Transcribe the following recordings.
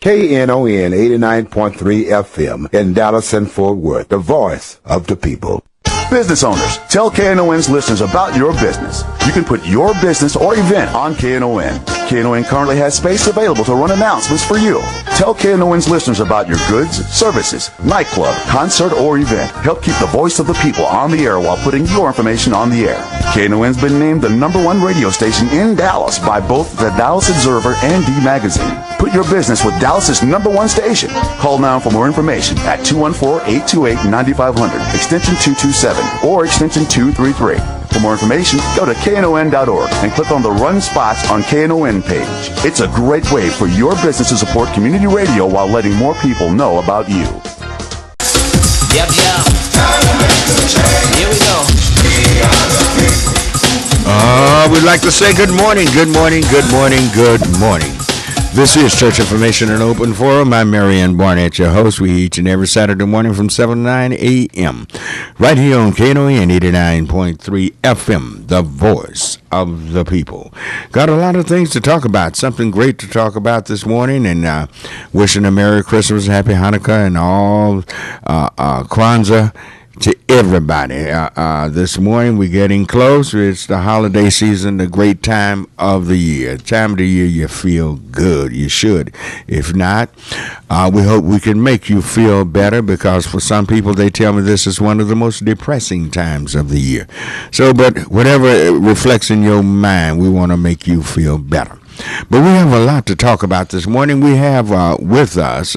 Knon 89.3 FM in Dallas and Fort Worth, the voice of the people. Business owners, tell KNON's listeners about your business. You can put your business or event on KNON. KNON currently has space available to run announcements for you. Tell KNON's listeners about your goods, services, nightclub, concert, or event. Help keep the voice of the people on the air while putting your information on the air. KNON's been named the #1 radio station in Dallas by both the Dallas Observer and D Magazine. Put your business with Dallas's #1 station. Call now for more information at 214-828-9500, extension 227, or extension 233. For more information, go to KNON.org and click on the Run Spots on KNON page. It's a great way for your business to support community radio while letting more people know about you. Yep. Here we go. We'd like to say good morning. This is Church Information and Open Forum. I'm Marion Barnett, your host. We each and every Saturday morning from 7 to 9 a.m. right here on Knon 89.3 FM, the voice of the people. Got a lot of things to talk about. Something great to talk about this morning, and wishing a Merry Christmas, Happy Hanukkah, and all Kwanzaa to everybody. This morning we're getting close. It's the holiday season, the great time of the year. Time of the year you feel good. You should. If not, we hope we can make you feel better, because for some people they tell me this is one of the most depressing times of the year. So, but whatever reflects in your mind, we want to make you feel better. But we have a lot to talk about this morning. We have with us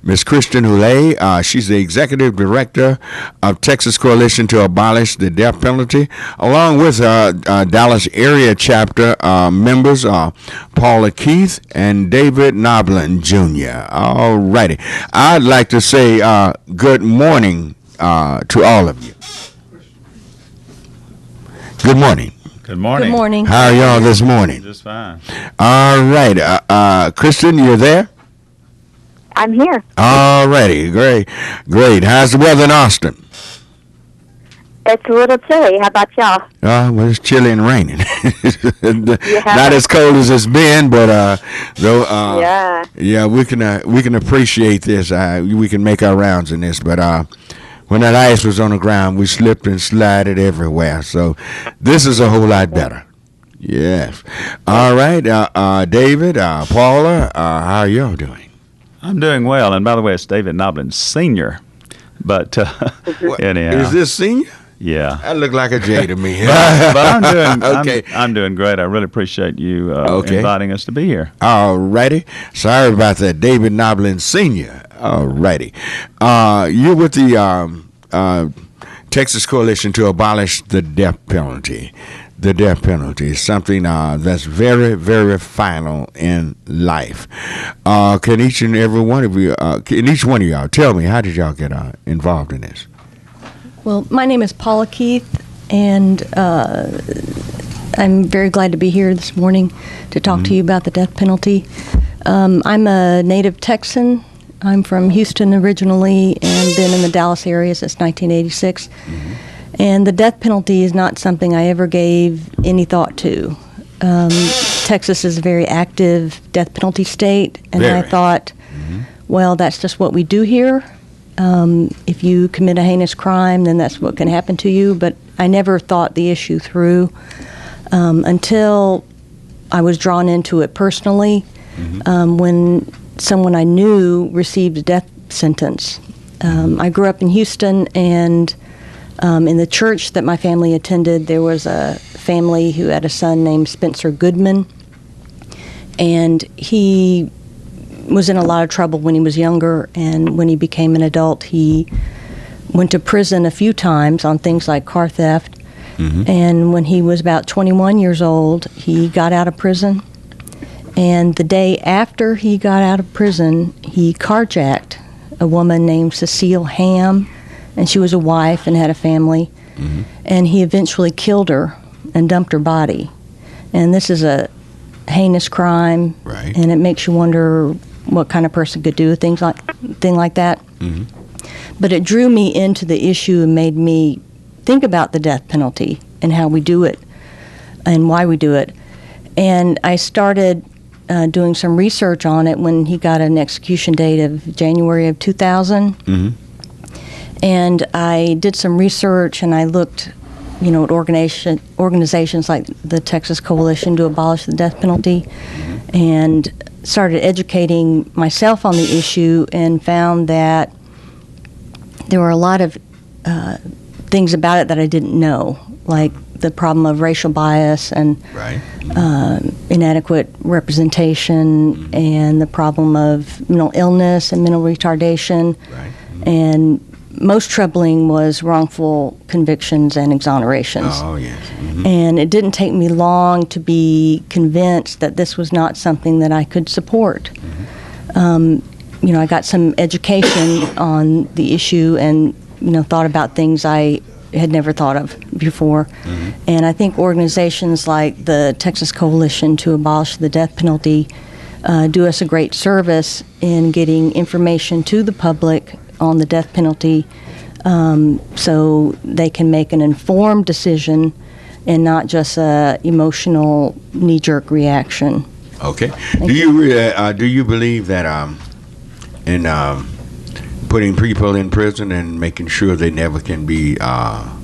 Ms. Kristen Houle. She's the Executive Director of Texas Coalition to Abolish the Death Penalty, along with Dallas area chapter members Paula, Keeth, and David Noblin Jr. All righty. I'd like to say good morning to all of you. Good morning. Good morning. Good morning. How are y'all this morning? Just fine. All right. Kristen, you're there? I'm here. All righty. Great. How's the weather in Austin? It's a little chilly. How about y'all? Well, it's chilly and raining. Not as cold as it's been, but yeah, we can appreciate this. We can make our rounds in this, but when that ice was on the ground, we slipped and slided everywhere. So this is a whole lot better. Yes. All right. David, Paula, how are y'all doing? I'm doing well. And by the way, it's David Noblin Sr. But anyhow. Is this senior? Yeah. That looked like a J to me. but I'm doing okay. I'm doing great. I really appreciate you inviting us to be here. All righty. Sorry about that, David Noblin Sr. All righty. You're with the Texas Coalition to Abolish the Death Penalty. The death penalty is something that's very, very final in life. Can each and every one of you, y'all tell me, how did y'all get involved in this? Well, my name is Paula Keeth, and I'm very glad to be here this morning to talk to you about the death penalty. I'm a native Texan. I'm from Houston originally and been in the Dallas area since 1986. And the death penalty is not something I ever gave any thought to. Texas is a very active death penalty state, and I thought, well, that's just what we do here. If you commit a heinous crime, then that's what can happen to you. But I never thought the issue through until I was drawn into it personally when someone I knew received a death sentence. I grew up in Houston, and in the church that my family attended, there was a family who had a son named Spencer Goodman, and he was in a lot of trouble when he was younger, and when he became an adult, he went to prison a few times on things like car theft, and when he was about 21 years old, he got out of prison, and the day after he got out of prison, he carjacked a woman named Cecile Ham, and she was a wife and had a family, and he eventually killed her and dumped her body. And this is a heinous crime, and it makes you wonder what kind of person could do a thing like that. But it drew me into the issue and made me think about the death penalty and how we do it and why we do it. And I started doing some research on it when he got an execution date of January of 2000. And I did some research, and I looked, at organizations like the Texas Coalition to Abolish the Death Penalty, and started educating myself on the issue, and found that there were a lot of things about it that I didn't know, like the problem of racial bias and inadequate representation, and the problem of mental illness and mental retardation. And most troubling was wrongful convictions and exonerations. Oh, yes. And it didn't take me long to be convinced that this was not something that I could support. I got some education on the issue, and thought about things I had never thought of before. And I think organizations like the Texas Coalition to Abolish the Death Penalty do us a great service in getting information to the public on the death penalty, so they can make an informed decision and not just a emotional knee-jerk reaction. Okay. Do you believe that in putting people in prison and making sure they never can be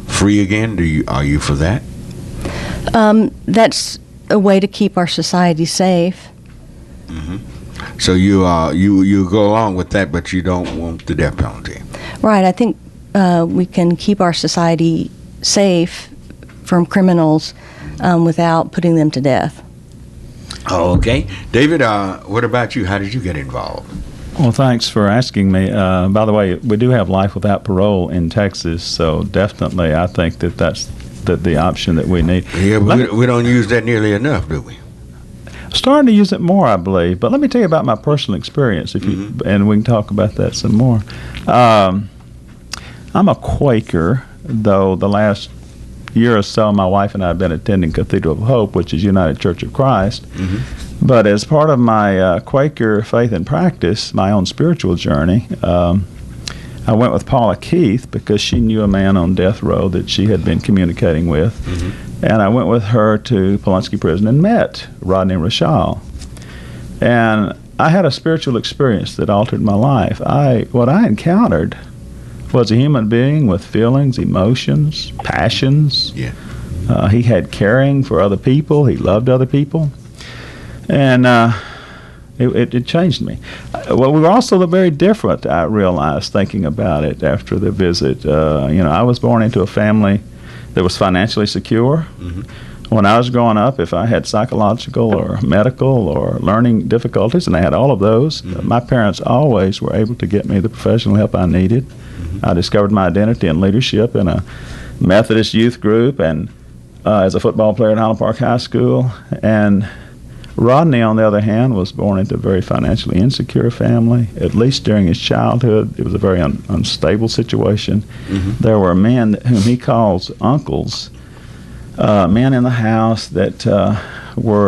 free again, are you for that? That's a way to keep our society safe. So you go along with that, but you don't want the death penalty. Right. I think we can keep our society safe from criminals without putting them to death. Oh, okay. David, what about you? How did you get involved? Well, thanks for asking me. By the way, we do have life without parole in Texas, so definitely I think that's the option that we need. Yeah, but we don't use that nearly enough, do we? Starting to use it more, I believe. But let me tell you about my personal experience, and we can talk about that some more. I'm a Quaker, though the last year or so, my wife and I have been attending Cathedral of Hope, which is United Church of Christ. But as part of my Quaker faith and practice, my own spiritual journey, I went with Paula Keeth because she knew a man on death row that she had been communicating with. And I went with her to Pulaski Prison and met Rodney Rashal. And I had a spiritual experience that altered my life. What I encountered was a human being with feelings, emotions, passions. He had caring for other people. He loved other people. And it changed me. Well, we were also very different, I realized, thinking about it after the visit. I was born into a family that was financially secure. When I was growing up, if I had psychological or medical or learning difficulties, and I had all of those, my parents always were able to get me the professional help I needed. I discovered my identity in leadership in a Methodist youth group and as a football player at Highland Park High School. And Rodney, on the other hand, was born into a very financially insecure family. At least during his childhood, it was a very unstable situation. There were men whom he calls uncles, men in the house that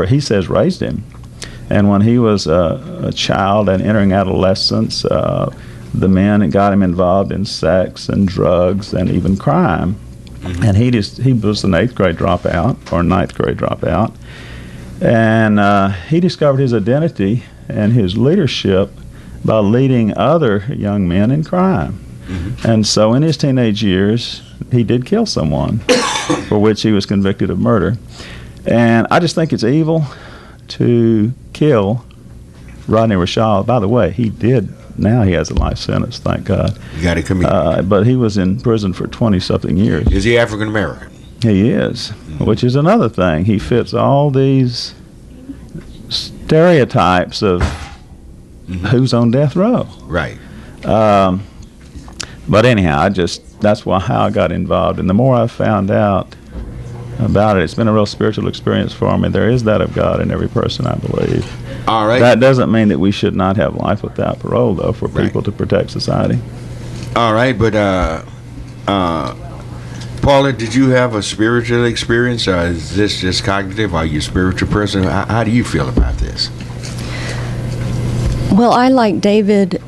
he says, raised him. And when he was a child and entering adolescence, the men got him involved in sex and drugs and even crime. And he was an 8th grade dropout or 9th grade dropout. And he discovered his identity and his leadership by leading other young men in crime. And so in his teenage years, he did kill someone for which he was convicted of murder. And I just think it's evil to kill Rodney Rashal. By the way, now he has a life sentence, thank God. You got to commit. But he was in prison for 20-something years. Is he African American? He is, which is another thing. He fits all these stereotypes of who's on death row. Right. But anyhow, that's how I got involved. And the more I found out about it, it's been a real spiritual experience for me. There is that of God in every person, I believe. All right. That doesn't mean that we should not have life without parole, though, for people to protect society. All right, but Paula, did you have a spiritual experience, or is this just cognitive? Are you a spiritual person? How do you feel about this? Well, I, like David,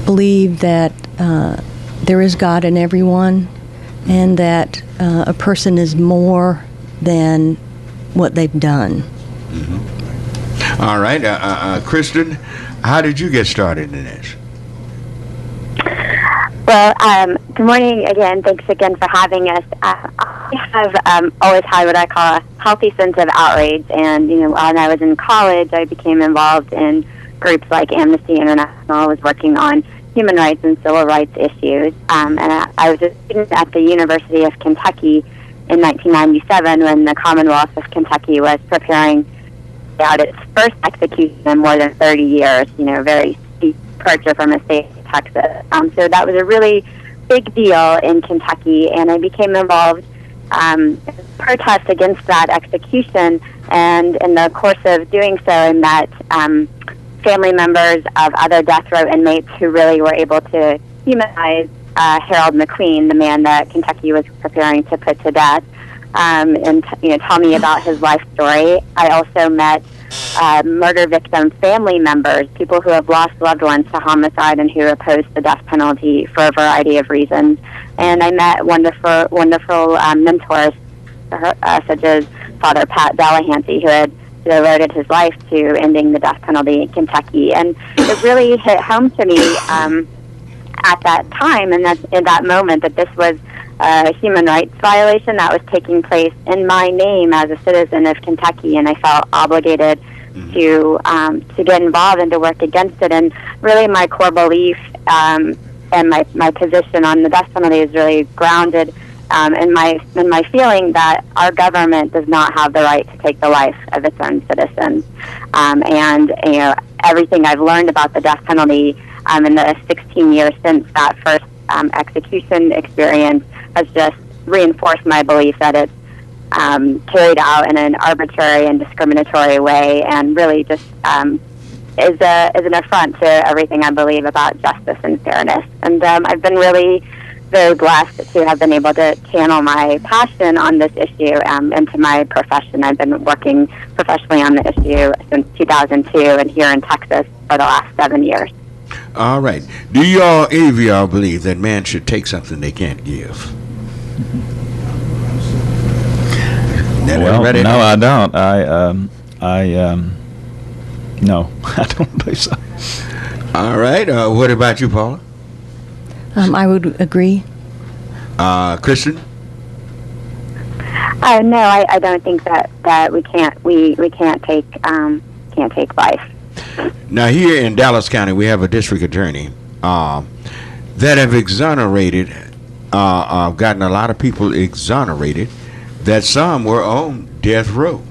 believe that there is God in everyone, and that a person is more than what they've done. All right. Kristen, how did you get started in this? Well, good morning again. Thanks again for having us. I have always had what I call a healthy sense of outrage, and when I was in college, I became involved in groups like Amnesty International. I was working on human rights and civil rights issues, and I was a student at the University of Kentucky in 1997 when the Commonwealth of Kentucky was preparing out its first execution in more than 30 years. Very steep departure from a state of Texas. So that was a really big deal in Kentucky, and I became involved in protests against that execution. And in the course of doing so, I met family members of other death row inmates who really were able to humanize Harold McQueen, the man that Kentucky was preparing to put to death, and tell me about his life story. I also met murder victim family members, people who have lost loved ones to homicide and who oppose the death penalty for a variety of reasons. And I met wonderful mentors, such as Father Pat Delahanty, who had devoted his life to ending the death penalty in Kentucky. And it really hit home to me at that time and in that moment that this was a human rights violation that was taking place in my name as a citizen of Kentucky, and I felt obligated to get involved and to work against it. And really, my core belief and my position on the death penalty is really grounded in my feeling that our government does not have the right to take the life of its own citizens. And everything I've learned about the death penalty in the 16 years since that first execution experience has just reinforced my belief that it's carried out in an arbitrary and discriminatory way, and really just is an affront to everything I believe about justice and fairness. And I've been really very blessed to have been able to channel my passion on this issue into my profession. I've been working professionally on the issue since 2002 and here in Texas for the last 7 years. All right. Do any of y'all believe that man should take something they can't give? Well, no, I don't. No, I don't believe so. All right. What about you, Paula? I would agree. Kristen? No, I don't think that we can't take life. Now, here in Dallas County, we have a district attorney that have exonerated, gotten a lot of people exonerated, that some were on death row.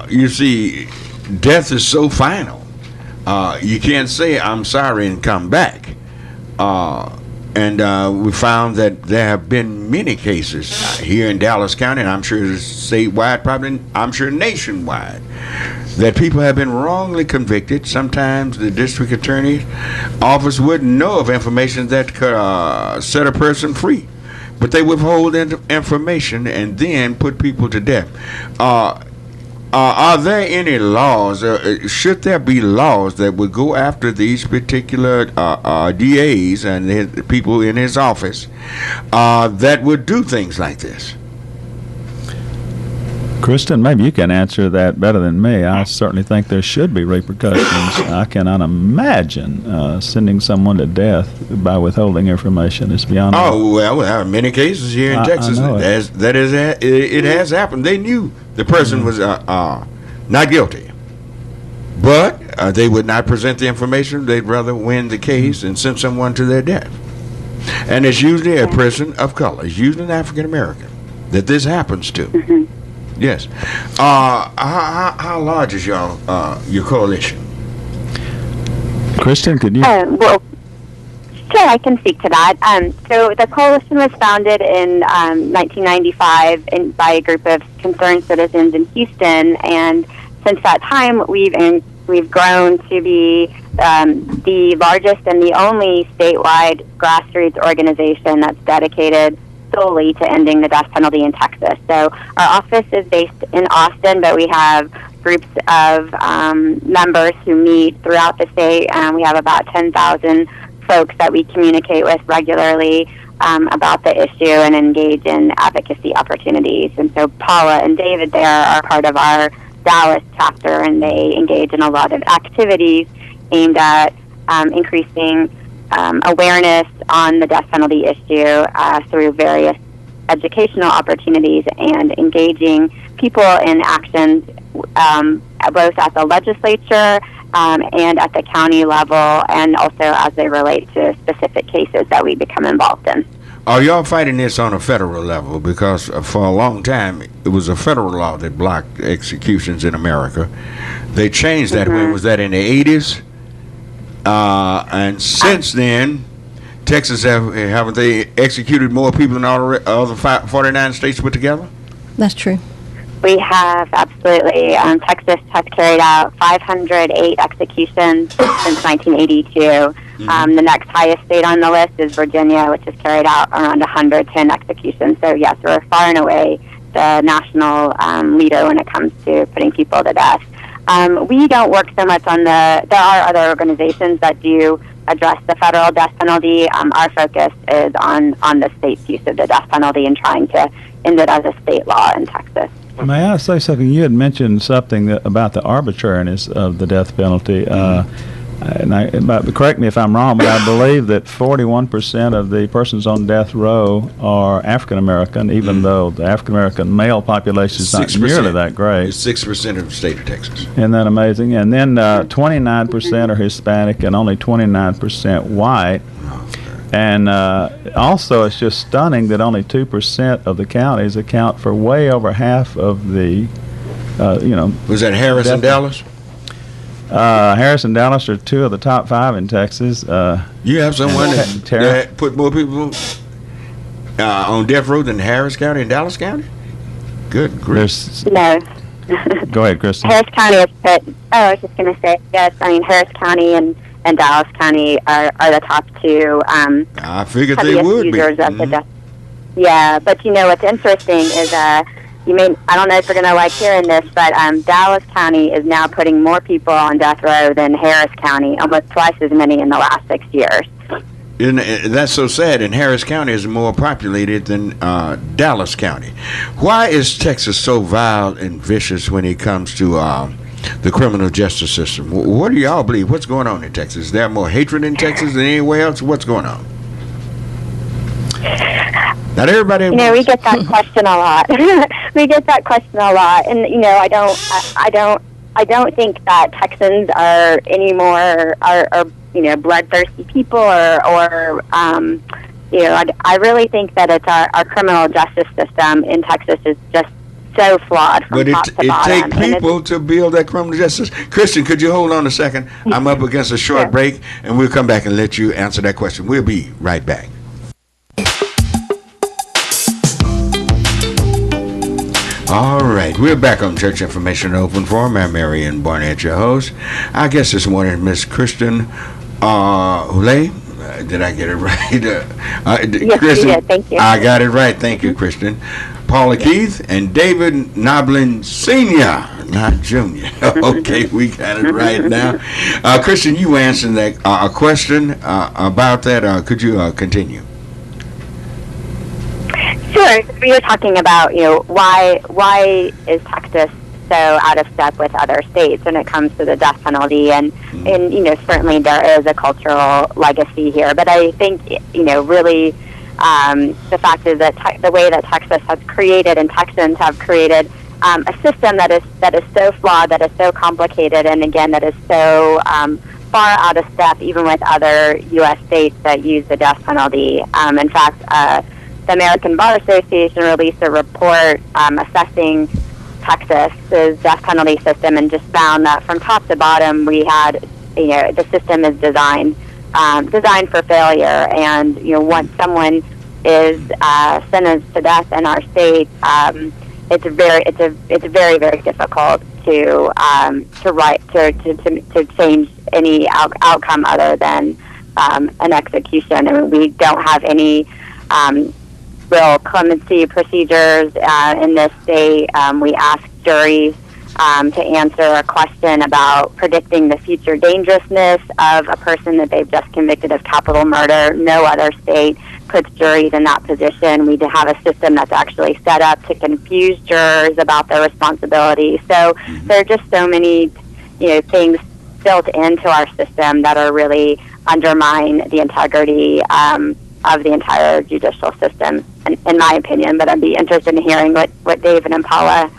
You see, death is so final. You can't say, I'm sorry, and come back. And we found that there have been many cases here in Dallas County, and I'm sure statewide, probably, I'm sure nationwide, that people have been wrongly convicted. Sometimes the district attorney's office wouldn't know of information that could set a person free, but they withhold information and then put people to death. Are there any laws, should there be laws that would go after these particular DAs and the people in his office that would do things like this? Kristen, maybe you can answer that better than me. I certainly think there should be repercussions. I cannot imagine sending someone to death by withholding information. It's beyond. Oh, well, there are many cases here in Texas it has happened. They knew the person was not guilty, but they would not present the information. They'd rather win the case and send someone to their death. And it's usually a person of color. It's usually an African American that this happens to. Mm-hmm. Yes. How large is your coalition? Kristen, could you? Well, sure, I can speak to that. So the coalition was founded in 1995 by a group of concerned citizens in Houston, and since that time, we've grown to be the largest and the only statewide grassroots organization that's dedicated solely to ending the death penalty in Texas. So our office is based in Austin, but we have groups of members who meet throughout the state, and we have about 10,000 folks that we communicate with regularly about the issue and engage in advocacy opportunities. And so Paula and David there are part of our Dallas chapter, and they engage in a lot of activities aimed at increasing awareness on the death penalty issue through various educational opportunities and engaging people in actions both at the legislature and at the county level, and also as they relate to specific cases that we become involved in. Are y'all fighting this on a federal level? Because for a long time, it was a federal law that blocked executions in America. They changed that. When was that, in the 80s? And since then, Texas, haven't they executed more people than all the other 49 states put together? That's true. We have, absolutely. Texas has carried out 508 executions since 1982. The next highest state on the list is Virginia, which has carried out around 110 executions. So, yes, we're far and away the national leader when it comes to putting people to death. We don't work so much on there are other organizations that do address the federal death penalty. Our focus is on the state's use of the death penalty and trying to end it as a state law in Texas. May I say something? You had mentioned something about the arbitrariness of the death penalty. But correct me if I'm wrong, but I believe that 41% of the persons on death row are African American, even though the African American male population is not nearly that great. It's 6% of the state of Texas. Isn't that amazing? And then 29% are Hispanic and only 29% white. And also, it's just stunning that only 2% of the counties account for way over half of the, Was that Harris and Dallas? Harris and Dallas are two of the top 5 in Texas. You have someone that put more people on death row than Harris County and Dallas County? Good grief. No. Go ahead, Kristen. Harris County is put, I was just going to say, yes, I mean, Harris County and Dallas County are the top 2 I figured they would users be. Of the death. Yeah, but what's interesting is I don't know if you're going to like hearing this, but Dallas County is now putting more people on death row than Harris County, almost twice as many in the last 6 years. That's so sad, and Harris County is more populated than Dallas County. Why is Texas so vile and vicious when it comes to the criminal justice system? What do y'all believe? What's going on in Texas? Is there more hatred in Texas than anywhere else? What's going on? Not everybody. We get that question a lot. We get that question a lot, and I don't think that Texans are any more are bloodthirsty people or I really think that it's our criminal justice system in Texas is just so flawed from top to bottom. But it takes people to build that criminal justice. Christian, could you hold on a second? I'm up against a short break, and we'll come back and let you answer that question. We'll be right back. All right, we're back on Church Information Open Forum. I'm Marion Barnett, your host. Our guest this morning, Miss Kristen Hule. Did I get it right? Yes, Kristen, you did. Thank you. I got it right. Thank you, Kristen. Paula Keeth and David Noblin Sr., not Junior. Okay, we got it right now. Kristen, you answered that a question about that. Could you continue? Sure. We were talking about, why is Texas so out of step with other states when it comes to the death penalty, and certainly there is a cultural legacy here, but I think really the fact is that the way that Texas has created and Texans have created a system that is so flawed, that is so complicated, and again that is so far out of step even with other U.S. states that use the death penalty. In fact, the American Bar Association released a report assessing Texas's death penalty system and just found that from top to bottom we had, the system is designed for failure, and once someone is sentenced to death in our state, it's very very difficult to change any outcome other than an execution. I mean, we don't have any real clemency procedures in this state. We ask juries to answer a question about predicting the future dangerousness of a person that they've just convicted of capital murder. No other state puts juries in that position. We have a system that's actually set up to confuse jurors about their responsibility. So there are just so many, things built into our system that are really undermine the integrity of the entire judicial system, in my opinion. But I'd be interested in hearing what David and Paula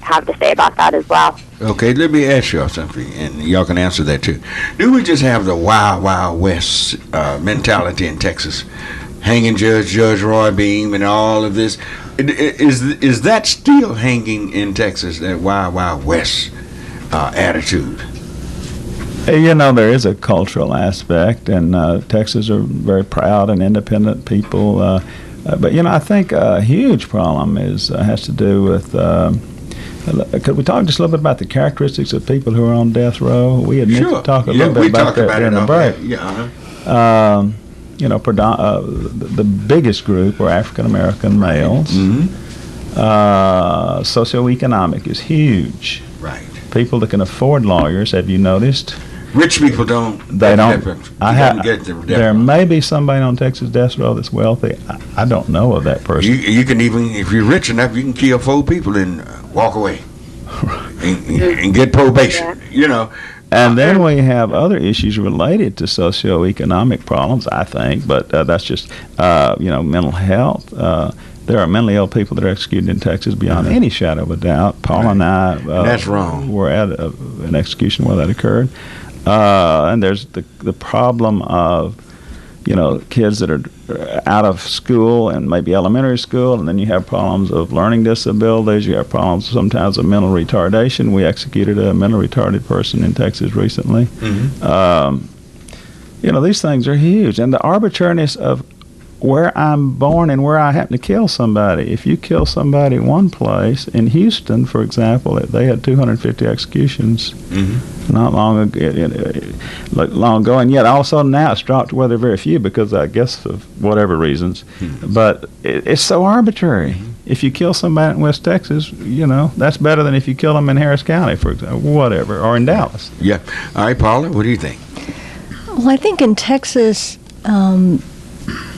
have to say about that as well. Okay, let me ask y'all something, and y'all can answer that too. Do we just have the Wild Wild West mentality in Texas? Hanging Judge Roy Beam and all of this. Is that still hanging in Texas, that Wild Wild West attitude? There is a cultural aspect, and Texas are very proud and independent people. But I think a huge problem has to do with. Could we talk just a little bit about the characteristics of people who are on death row? We admit to talk a little bit about that during the break. The biggest group were African American males. Socioeconomic is huge. Right. People that can afford lawyers. Have you noticed? Rich people don't. They don't. Get there may be somebody on Texas death row that's wealthy. I don't know of that person. You can even, if you're rich enough, you can kill 4 people and walk away and get probation. And then we have other issues related to socioeconomic problems, I think, but that's just, mental health. There are mentally ill people that are executed in Texas beyond any shadow of a doubt. Paula and I that's wrong. Were at an execution where that occurred. And there's the problem of, kids that are out of school and maybe elementary school, and then you have problems of learning disabilities. You have problems sometimes of mental retardation. We executed a mentally retarded person in Texas recently. These things are huge. And the arbitrariness of where I'm born and where I happen to kill somebody. If you kill somebody one place, in Houston, for example, they had 250 executions not long ago, and yet all of a sudden now it's dropped to where there are very few because I guess of whatever reasons. But it's so arbitrary. If you kill somebody in West Texas, that's better than if you kill them in Harris County, for example, whatever, or in Dallas. Yeah. All right, Paula, what do you think? Well, I think in Texas,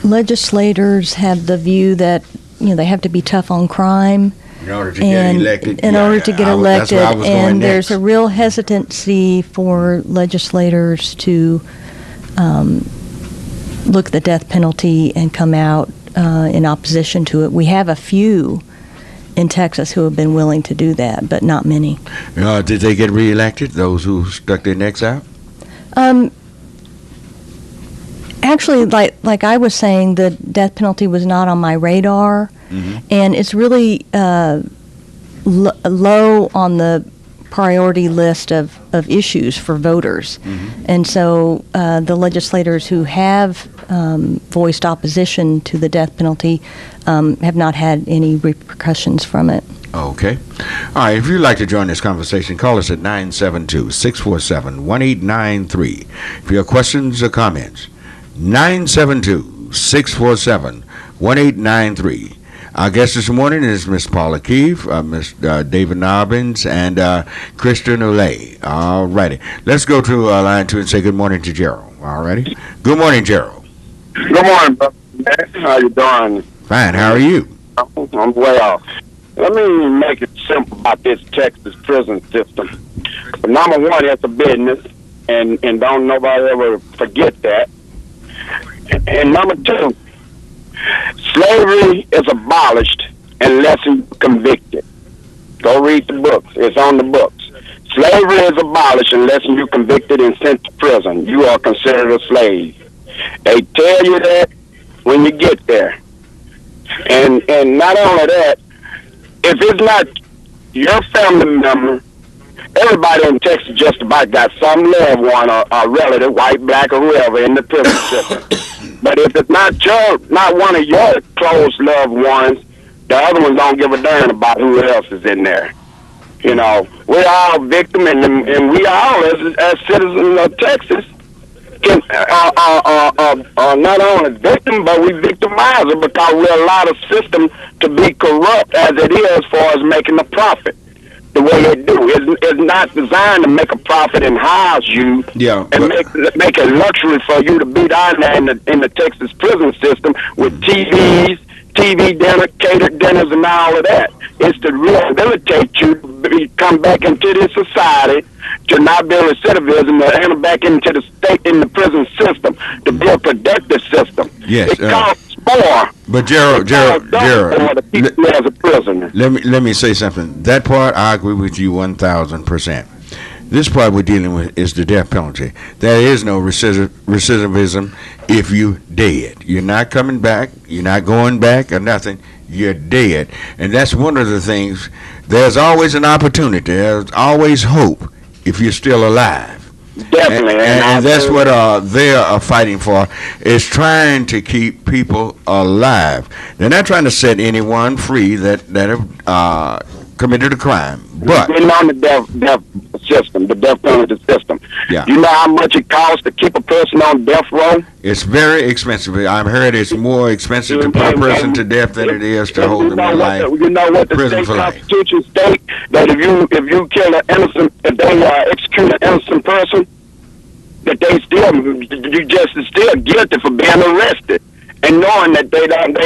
legislators have the view that they have to be tough on crime in order to get elected. And there's a real hesitancy for legislators to look at the death penalty and come out in opposition to it. We have a few in Texas who have been willing to do that, but not many. Did they get reelected? Those who stuck their necks out? Actually, like I was saying, the death penalty was not on my radar, and it's really low on the priority list of issues for voters. And so the legislators who have voiced opposition to the death penalty have not had any repercussions from it. Okay. All right, if you'd like to join this conversation, call us at 972-647-1893. If you have questions or comments, 972-647-1893. Our guest this morning is Miss Paula Keith, Miss David Nobbins, and Kristen Olay. All righty. Let's go to line 2 and say good morning to Gerald. All righty. Good morning, Gerald. Good morning, brother. How you doing? Fine. How are you? I'm well. Let me make it simple about this Texas prison system. Number one, it's a business, and don't nobody ever forget that. And number two, slavery is abolished unless you're convicted. Go read the books. It's on the books. Slavery is abolished unless you're convicted and sent to prison. You are considered a slave. They tell you that when you get there. And not only that, if it's not your family member, everybody in Texas just about got some loved one or relative, white, black, or whoever, in the prison system. But if it's not one of your close loved ones, the other ones don't give a darn about who else is in there. We're all victims, and we all, as citizens of Texas, can not only victim, but we victimizer because we allow the system to be corrupt as it is for us making a profit. the way it do. It's not designed to make a profit and house you and make it luxury for you to be down there in the Texas prison system with TV dinner, catered dinners, and all of that. It's to rehabilitate you to come back into this society, to not be a recidivism, to enter back into the state in the prison system, to be a productive system. Yes. It costs more. But Gerald, as a prisoner. Let me say something. That part I agree with you 1,000%. This part we're dealing with is the death penalty. There is no recidivism if you dead. You're not coming back. You're not going back or nothing. You're dead. And that's one of the things. There's always an opportunity. There's always hope if you're still alive. Definitely. And that's what they are fighting for, is trying to keep people alive. They're not trying to set anyone free that have committed a crime. But getting on the death system, the death penalty system. Yeah. You know how much it costs to keep a person on death row? It's very expensive. I've heard it's more expensive to put a person to death than it is to hold them in life. You know what the state constitution states? That if you kill an innocent, if they execute an innocent person, that they still guilty for being arrested, and knowing that they don't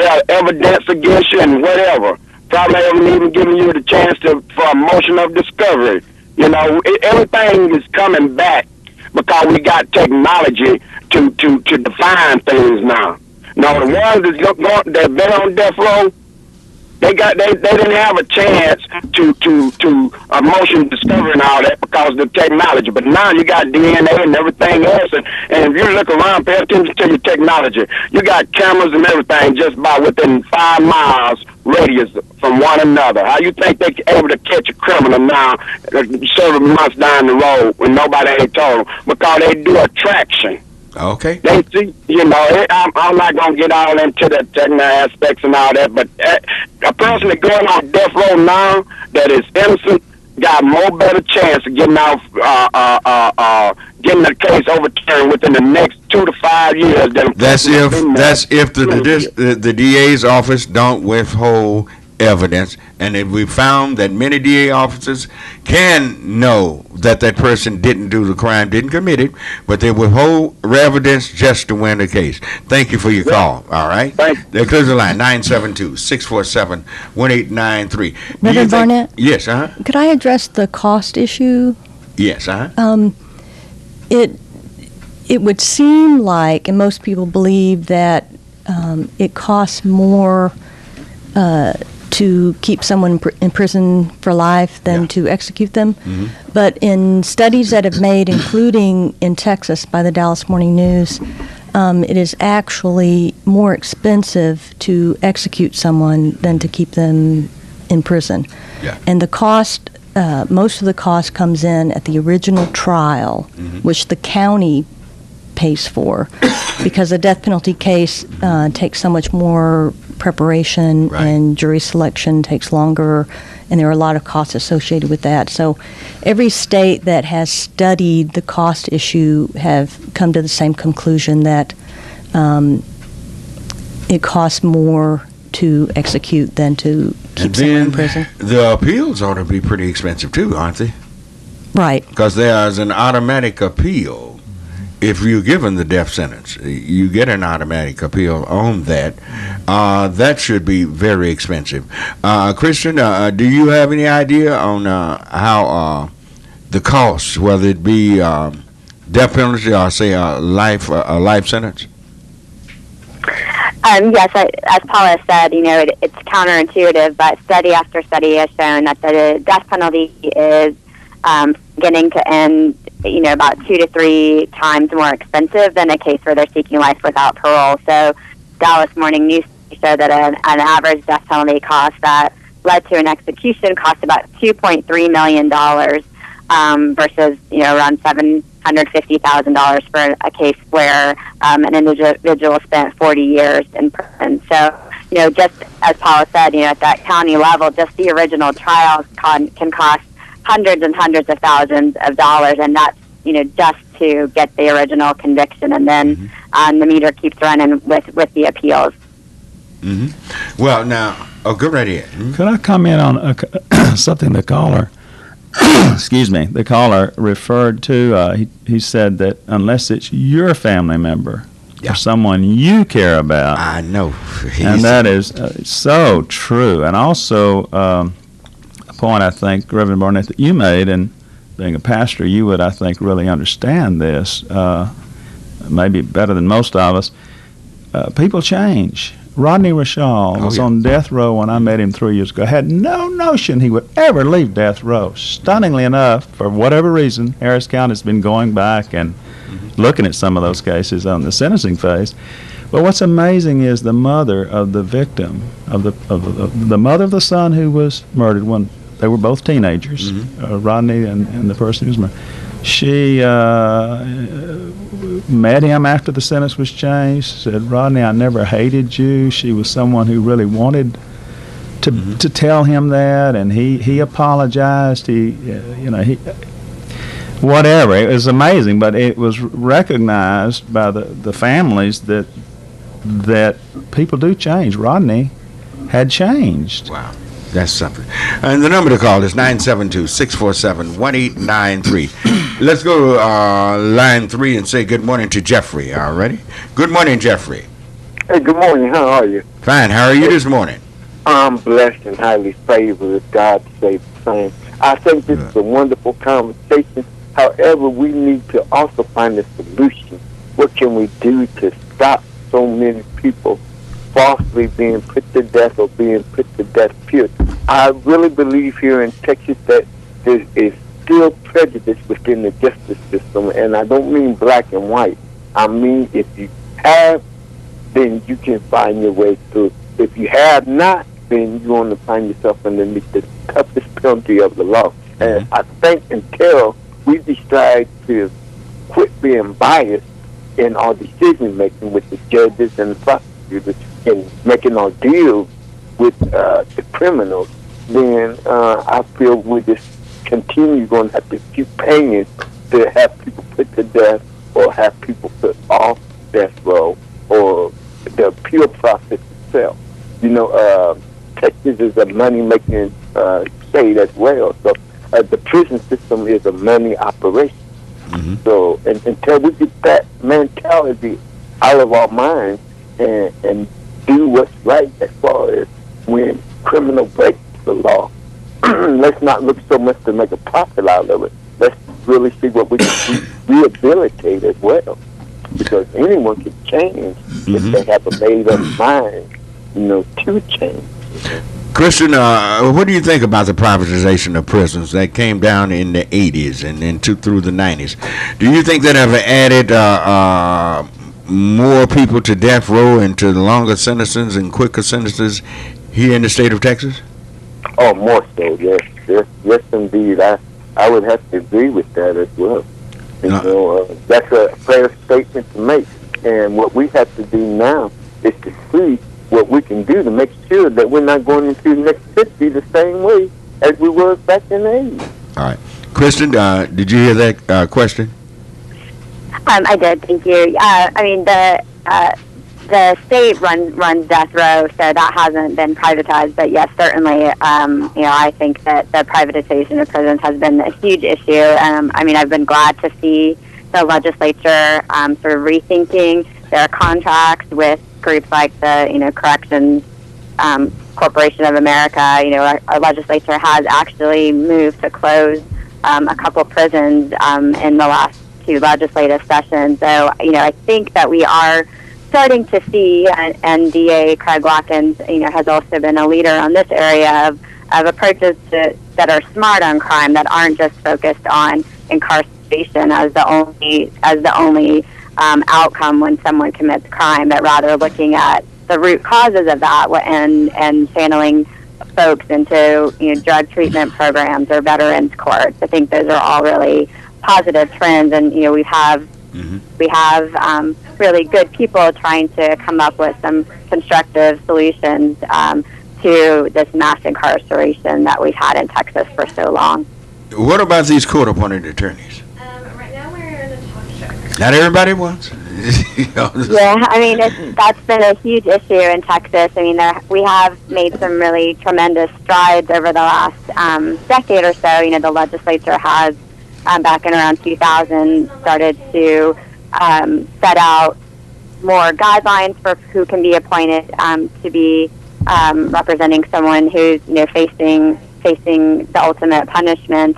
have evidence against you and whatever. Probably haven't even given you the chance for a motion of discovery. You know, everything is coming back because we got technology to define things now. Now the ones that been on death row, they didn't have a chance to a motion discovery and all that because of the technology. But now you got DNA and everything else, and if you look around, pay attention to your technology. You got cameras and everything just by within 5 miles radius from one another. How you think they're able to catch a criminal now, several months down the road when nobody ain't told them? Because they do a traction. Okay. They see, you know, I'm not going to get all into the technical aspects and all that, but a person that's going on death row now that is innocent got more better chance of getting off, getting the case overturned within the next 2 to 5 years. That's if the DA's office don't withhold evidence, and if we found that many DA officers can know that person didn't do the crime, didn't commit it, but they withhold evidence just to win the case. Thank you for your call. All right. There clears the line 972-647-1893. Reverend Barnett. Yes. Could I address the cost issue? Yes. It would seem like, and most people believe that it costs more to keep someone in prison for life than to execute them. Mm-hmm. But in studies that have made, including in Texas by the Dallas Morning News, it is actually more expensive to execute someone than to keep them in prison. Yeah. And the cost, most of the cost comes in at the original trial, which the county pays for, because a death penalty case takes so much more preparation, and jury selection takes longer, and there are a lot of costs associated with that. So every state that has studied the cost issue have come to the same conclusion, that it costs more to execute than to keep someone in prison. The appeals ought to be pretty expensive too, aren't they? Right. Because there's an automatic appeal. If you're given the death sentence, you get an automatic appeal on that. That should be very expensive. Christian, do you have any idea on how the costs, whether it be death penalty or say a life sentence? Yes, as Paula said, it's counterintuitive, but study after study has shown that the death penalty is beginning to end, about 2 to 3 times more expensive than a case where they're seeking life without parole. So Dallas Morning News showed that an average death penalty cost that led to an execution cost about $2.3 million versus, around $750,000 for a case where an individual spent 40 years in prison. So, just as Paula said, at that county level, just the original trials can cost hundreds and hundreds of thousands of dollars, and that's just to get the original conviction, and then the meter keeps running with the appeals. Well, now, go right ahead. Could I comment on something the caller, excuse me, the caller referred to? He said that unless it's your family member or someone you care about. I know. And that is so true. And also, a point I think, Reverend Barnett, that you made, and being a pastor, you would, I think, really understand this, maybe better than most of us. People change. Rodney Rashall was on death row when I met him 3 years ago. Had no notion he would ever leave death row. Stunningly enough, for whatever reason, Harris County's been going back and looking at some of those cases on the sentencing phase. But what's amazing is the mother of the victim, of the mother of the son who was murdered when they were both teenagers, Rodney and the person who was murdered. She met him after the sentence was changed, said, Rodney, I never hated you. She was someone who really wanted to tell him that, and he apologized. Whatever. It was amazing, but it was recognized by the families that people do change. Rodney had changed. Wow. That's something. And the number to call is 972-647-1893. Let's go to line 3 and say good morning to Jeffrey. All righty. Good morning, Jeffrey. Hey, good morning. How are you? Fine. How are you this morning? I'm blessed and highly favored with God to say the same. I think this is a wonderful conversation. However, we need to also find a solution. What can we do to stop so many people falsely being put to death or being put to death, period? I really believe here in Texas that there is still prejudice within the justice system, and I don't mean black and white. I mean, if you have, then you can find your way through. If you have not, then you're going to find yourself underneath the toughest penalty of the law. And I think until we decide to quit being biased in our decision making with the judges and the prosecutors and making our deals with the criminals, then I feel we just continue going to have to keep paying to have people put to death or have people put off death row or the appeal process itself. You know, Texas is a money-making state as well, so the prison system is a money operation. So until we get that mentality out of our minds and do what's right as far as when criminal breaks the law, let's not look so much to make a profit out of it. Let's really see what we can rehabilitate as well, because anyone can change if they have a made-up mind, to change. Christian, what do you think about the privatization of prisons that came down in the 80s and through the 90s? Do you think that ever added more people to death row and to longer sentences and quicker sentences here in the state of Texas? Oh, more so, yes, indeed. I would have to agree with that as well. That's a fair statement to make. And what we have to do now is to see what we can do to make sure that we're not going into the next 50 the same way as we were back in the 80s. All right. Kristen, did you hear that question? I did, thank you. I mean, the state runs death row, so that hasn't been privatized. But yes, certainly, I think that the privatization of prisons has been a huge issue. I mean, I've been glad to see the legislature sort of rethinking their contracts with groups like the, Corrections Corporation of America. Our legislature has actually moved to close a couple prisons in the last 2 legislative sessions. So, I think that we are starting to see, and DA Craig Watkins, has also been a leader on this area of approaches that are smart on crime, that aren't just focused on incarceration as the only outcome when someone commits crime, but rather looking at the root causes of that and channeling folks into drug treatment programs or veterans courts. I think those are all really positive trends, and we have really good people trying to come up with some constructive solutions to this mass incarceration that we've had in Texas for so long. What about these court-appointed attorneys? Right now we're in a talk show. Not everybody wants. Yeah, I mean, that's been a huge issue in Texas. I mean, we have made some really tremendous strides over the last decade or so. You know, the legislature has, back in around 2000, started to set out more guidelines for who can be appointed to be representing someone who's, you know, facing the ultimate punishment.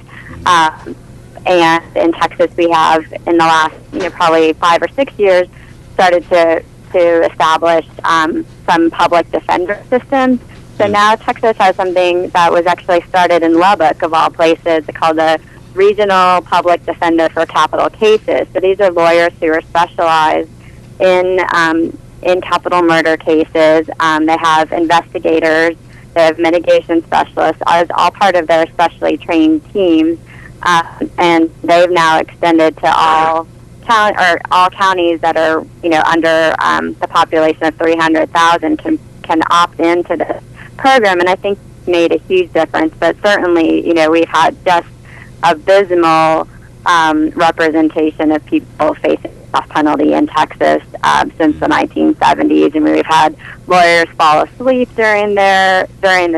And in Texas, we have, in the last, you know, probably 5 or 6 years, started to establish some public defender systems. So now Texas has something that was actually started in Lubbock, of all places, called the Regional Public Defender for Capital Cases. So these are lawyers who are specialized in capital murder cases. They have investigators, they have mitigation specialists, as all part of their specially trained teams. And they've now extended to all counties that are, you know, under the population of 300,000 can opt into this program, and I think it's made a huge difference. But certainly, you know, we've had just abysmal representation of people facing the death penalty in Texas since the 1970s. I mean, we've had lawyers fall asleep during the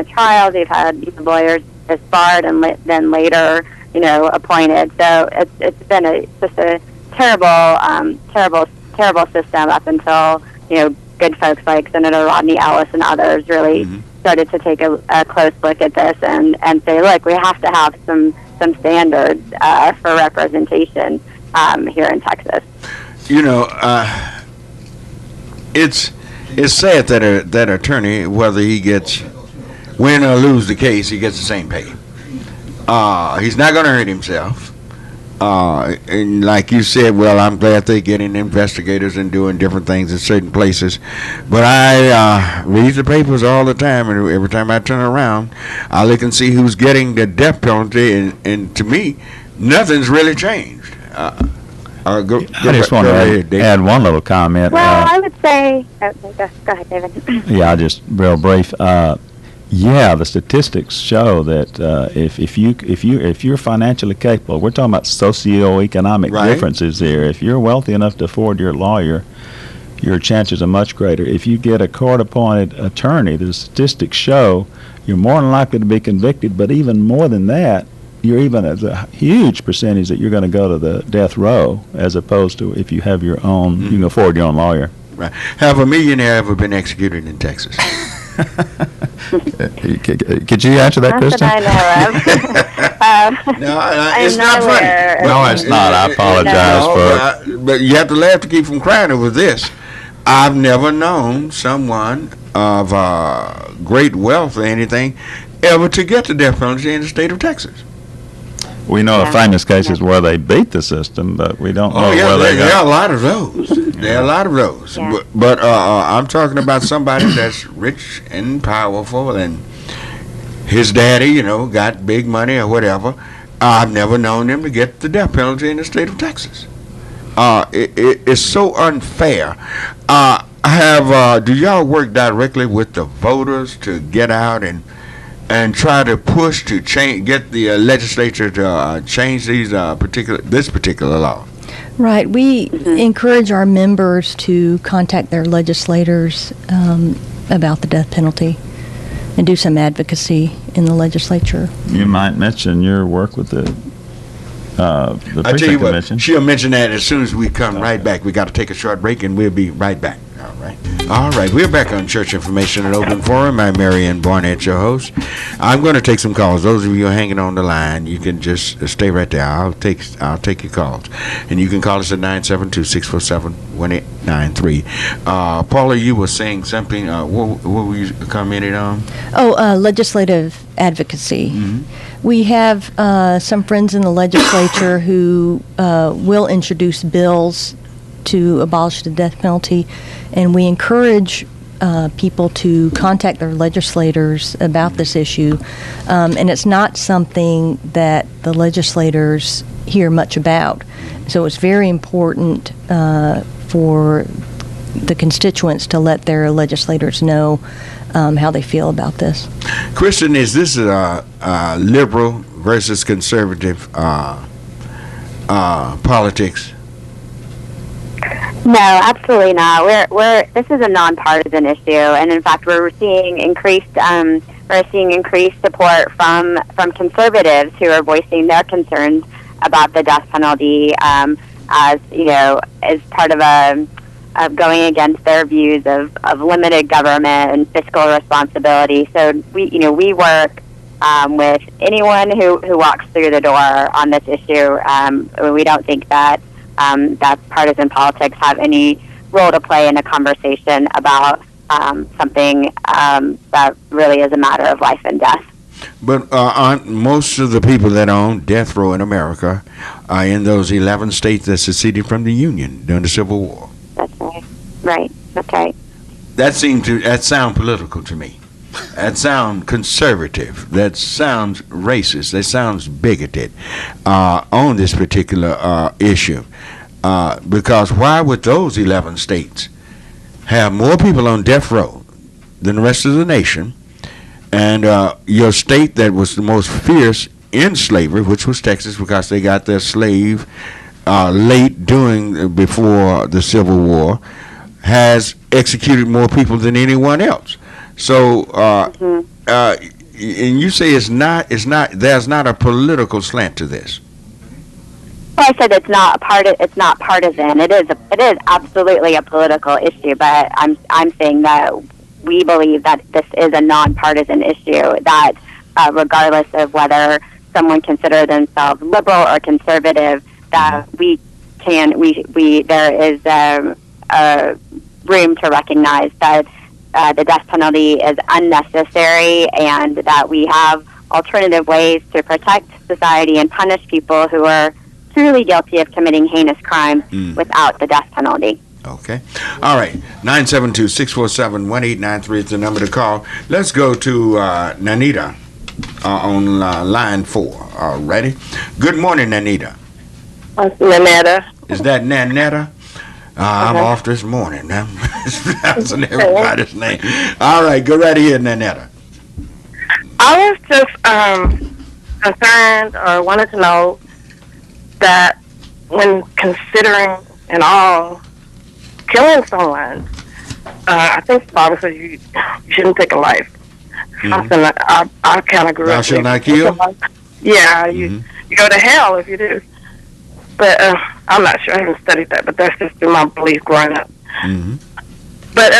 trials. We've had lawyers disbarred and then later, you know, appointed. So it's been just a terrible system up until, you know, good folks like Senator Rodney Ellis and others really started to take a close look at this and say, look, we have to have some standards for representation here in Texas. You know, it's sad that that attorney, whether he gets win or lose the case, he gets the same pay. He's not going to hurt himself. And like you said, well, I'm glad they're getting investigators and doing different things in certain places. But I read the papers all the time, and every time I turn around, I look and see who's getting the death penalty, and to me, nothing's really changed. I just want to add one little comment. Well, I would say, go ahead, David. Yeah, just real brief. Yeah, the statistics show that if you're financially capable, we're talking about socioeconomic differences here. If you're wealthy enough to afford your lawyer, your chances are much greater. If you get a court-appointed attorney, the statistics show you're more than likely to be convicted. But even more than that, you're even as a huge percentage that you're going to go to the death row, as opposed to if you have your own, you can afford your own lawyer. Right. Have a millionaire ever been executed in Texas? Could you answer that, Kristen? Not that I know of. No, it's not funny. No, it's not. I apologize for. But you have to laugh to keep from crying over this. I've never known someone of great wealth or anything ever to get the death penalty in the state of Texas. We know of famous cases where they beat the system, but we don't know where they got. There are a lot of those. There are a lot of those. Yeah. But I'm talking about somebody that's rich and powerful, and his daddy, you know, got big money or whatever. I've never known them to get the death penalty in the state of Texas. It's so unfair. Do y'all work directly with the voters to get out and try to push to get the legislature to change this particular law? Right. We encourage our members to contact their legislators about the death penalty and do some advocacy in the legislature. You might mention your work with the I tell you what, she'll mention that as soon as we come right back. We got to take a short break, and we'll be right back. All right, we're back on Church Information and Open Forum. I'm Marion Barnett, your host. I'm going to take some calls. Those of you who are hanging on the line, you can just stay right there. I'll take your calls, and you can call us at 972-647-1893. Paula, you were saying something. What were you commenting on? Legislative advocacy. Mm-hmm. We have some friends in the legislature who will introduce bills to abolish the death penalty, and we encourage people to contact their legislators about this issue. And it's not something that the legislators hear much about. So it's very important for the constituents to let their legislators know how they feel about this. Kristen, is this liberal versus conservative politics? No, absolutely not. This is a nonpartisan issue, and in fact, we're seeing increased support from conservatives who are voicing their concerns about the death penalty, as as part of going against their views of limited government and fiscal responsibility. So we work with anyone who walks through the door on this issue. We don't think that partisan politics have any role to play in a conversation about something that really is a matter of life and death. But aren't most of the people that own death row in America are in those 11 states that seceded from the Union during the Civil War? That's right. Right. That's right. That sound political to me. That sounds conservative. That sounds racist. That sounds bigoted on this particular issue. Because why would those 11 states have more people on death row than the rest of the nation? And your state that was the most fierce in slavery, which was Texas, because they got their slave late before the Civil War, has executed more people than anyone else. So, and you say there's not a political slant to this. Well, I said it's not partisan. It is absolutely a political issue, but I'm saying that we believe that this is a nonpartisan issue, that regardless of whether someone considers themselves liberal or conservative, that there is a room to recognize that the death penalty is unnecessary, and that we have alternative ways to protect society and punish people who are truly guilty of committing heinous crimes without the death penalty. Okay. All right. 972-647-1893 is the number to call. Let's go to Nanita on line 4. All righty. Good morning, Nanita. Nanetta. Is that Nanetta? I'm off this morning. I'm pronouncing everybody's name. All right. Go right ahead, Nanetta. I was just concerned or wanted to know that when considering and all killing someone, I think the Bible says you shouldn't take a life. Something that I kind of grew up with. Thou shalt not kill? Yeah, you go to hell if you do. But I'm not sure. I haven't studied that, but that's just been my belief growing up. But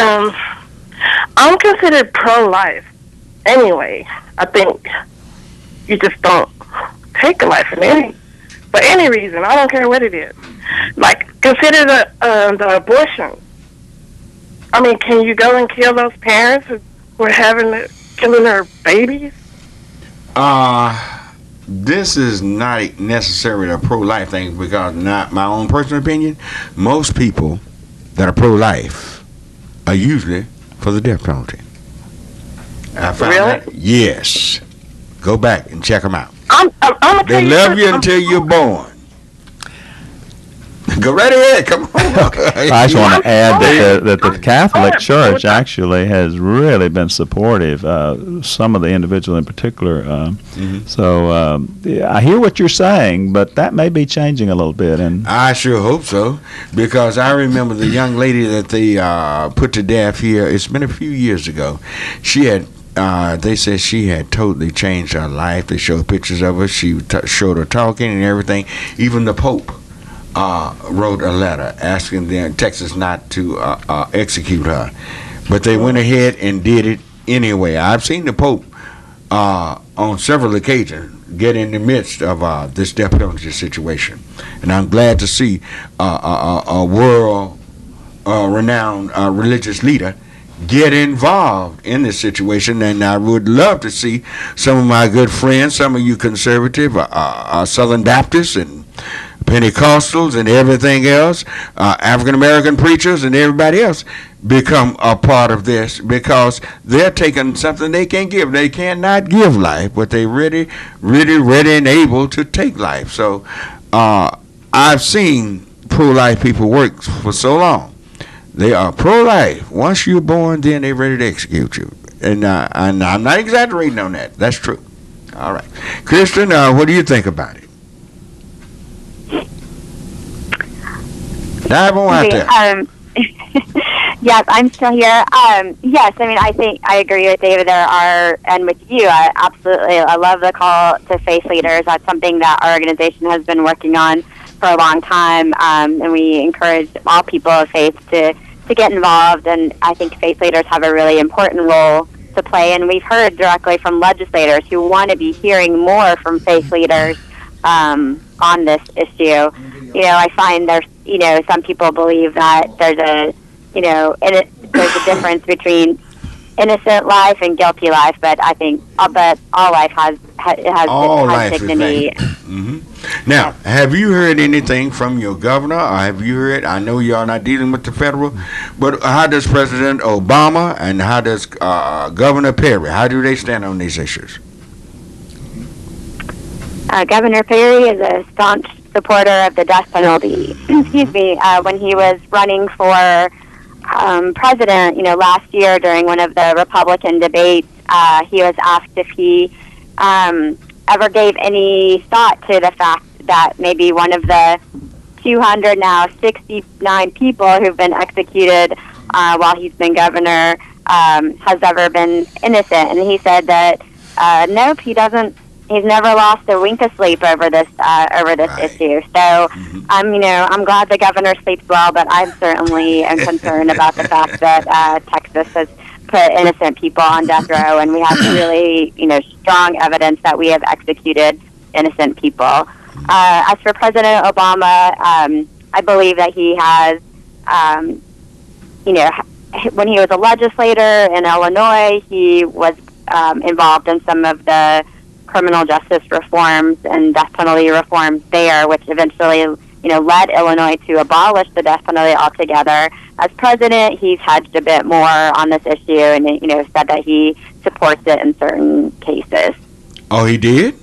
I'm considered pro-life anyway. I think you just don't take a life for any reason. I don't care what it is. Like, consider the abortion. I mean, can you go and kill those parents who were killing their babies? This is not necessarily a pro-life thing, because not my own personal opinion. Most people that are pro-life are usually for the death penalty. I found that. Yes. Go back and check them out. They love you until you're born. Go right ahead. Come on. I just want to add that the Catholic Church actually has really been supportive. Some of the individuals in particular. So I hear what you're saying, but that may be changing a little bit. And I sure hope so, because I remember the young lady that they put to death here. It's been a few years ago. She had. They said she had totally changed her life. They showed pictures of her. She showed her talking and everything. Even the Pope wrote a letter asking Texas not to execute her. But they went ahead and did it anyway. I've seen the Pope on several occasions get in the midst of this death penalty situation. And I'm glad to see a world-renowned religious leader get involved in this situation. And I would love to see some of my good friends, some of you conservative, Southern Baptists and Pentecostals and everything else, African American preachers and everybody else become a part of this, because they're taking something they can't give. They cannot give life, but they really ready and able to take life. So I've seen pro-life people work for so long. They are pro-life. Once you're born, then they're ready to execute you. And I'm not exaggerating on that. That's true. All right. Kristen, what do you think about it? Dive on out there. Yes, I'm still here. Yes, I mean, I think I agree with David. There are, and with you, I love the call to faith leaders. That's something that our organization has been working on for a long time, and we encourage all people of faith to get involved. And I think faith leaders have a really important role to play. And we've heard directly from legislators who want to be hearing more from faith leaders on this issue. You know, I find there's, you know, some people believe that there's a difference between innocent life and guilty life, but I think all life has dignity. Now, have you heard anything from your governor, or have you heard? I know you are not dealing with the federal, but how does President Obama and how does Governor Perry? How do they stand on these issues? Governor Perry is a staunch supporter of the death penalty. Excuse me. When he was running for president, last year during one of the Republican debates, he was asked if he ever gave any thought to the fact that maybe one of the 269 people who've been executed while he's been governor has ever been innocent. And he said that nope, he doesn't. He's never lost a wink of sleep over this issue. So, I'm glad the governor sleeps well, but I certainly am concerned about the fact that Texas has put innocent people on death row, and we have really, strong evidence that we have executed innocent people. As for President Obama, I believe that he has, when he was a legislator in Illinois, he was involved in some of the criminal justice reforms and death penalty reforms there, which eventually, led Illinois to abolish the death penalty altogether. As president, he's hedged a bit more on this issue and, said that he supports it in certain cases. Oh, he did?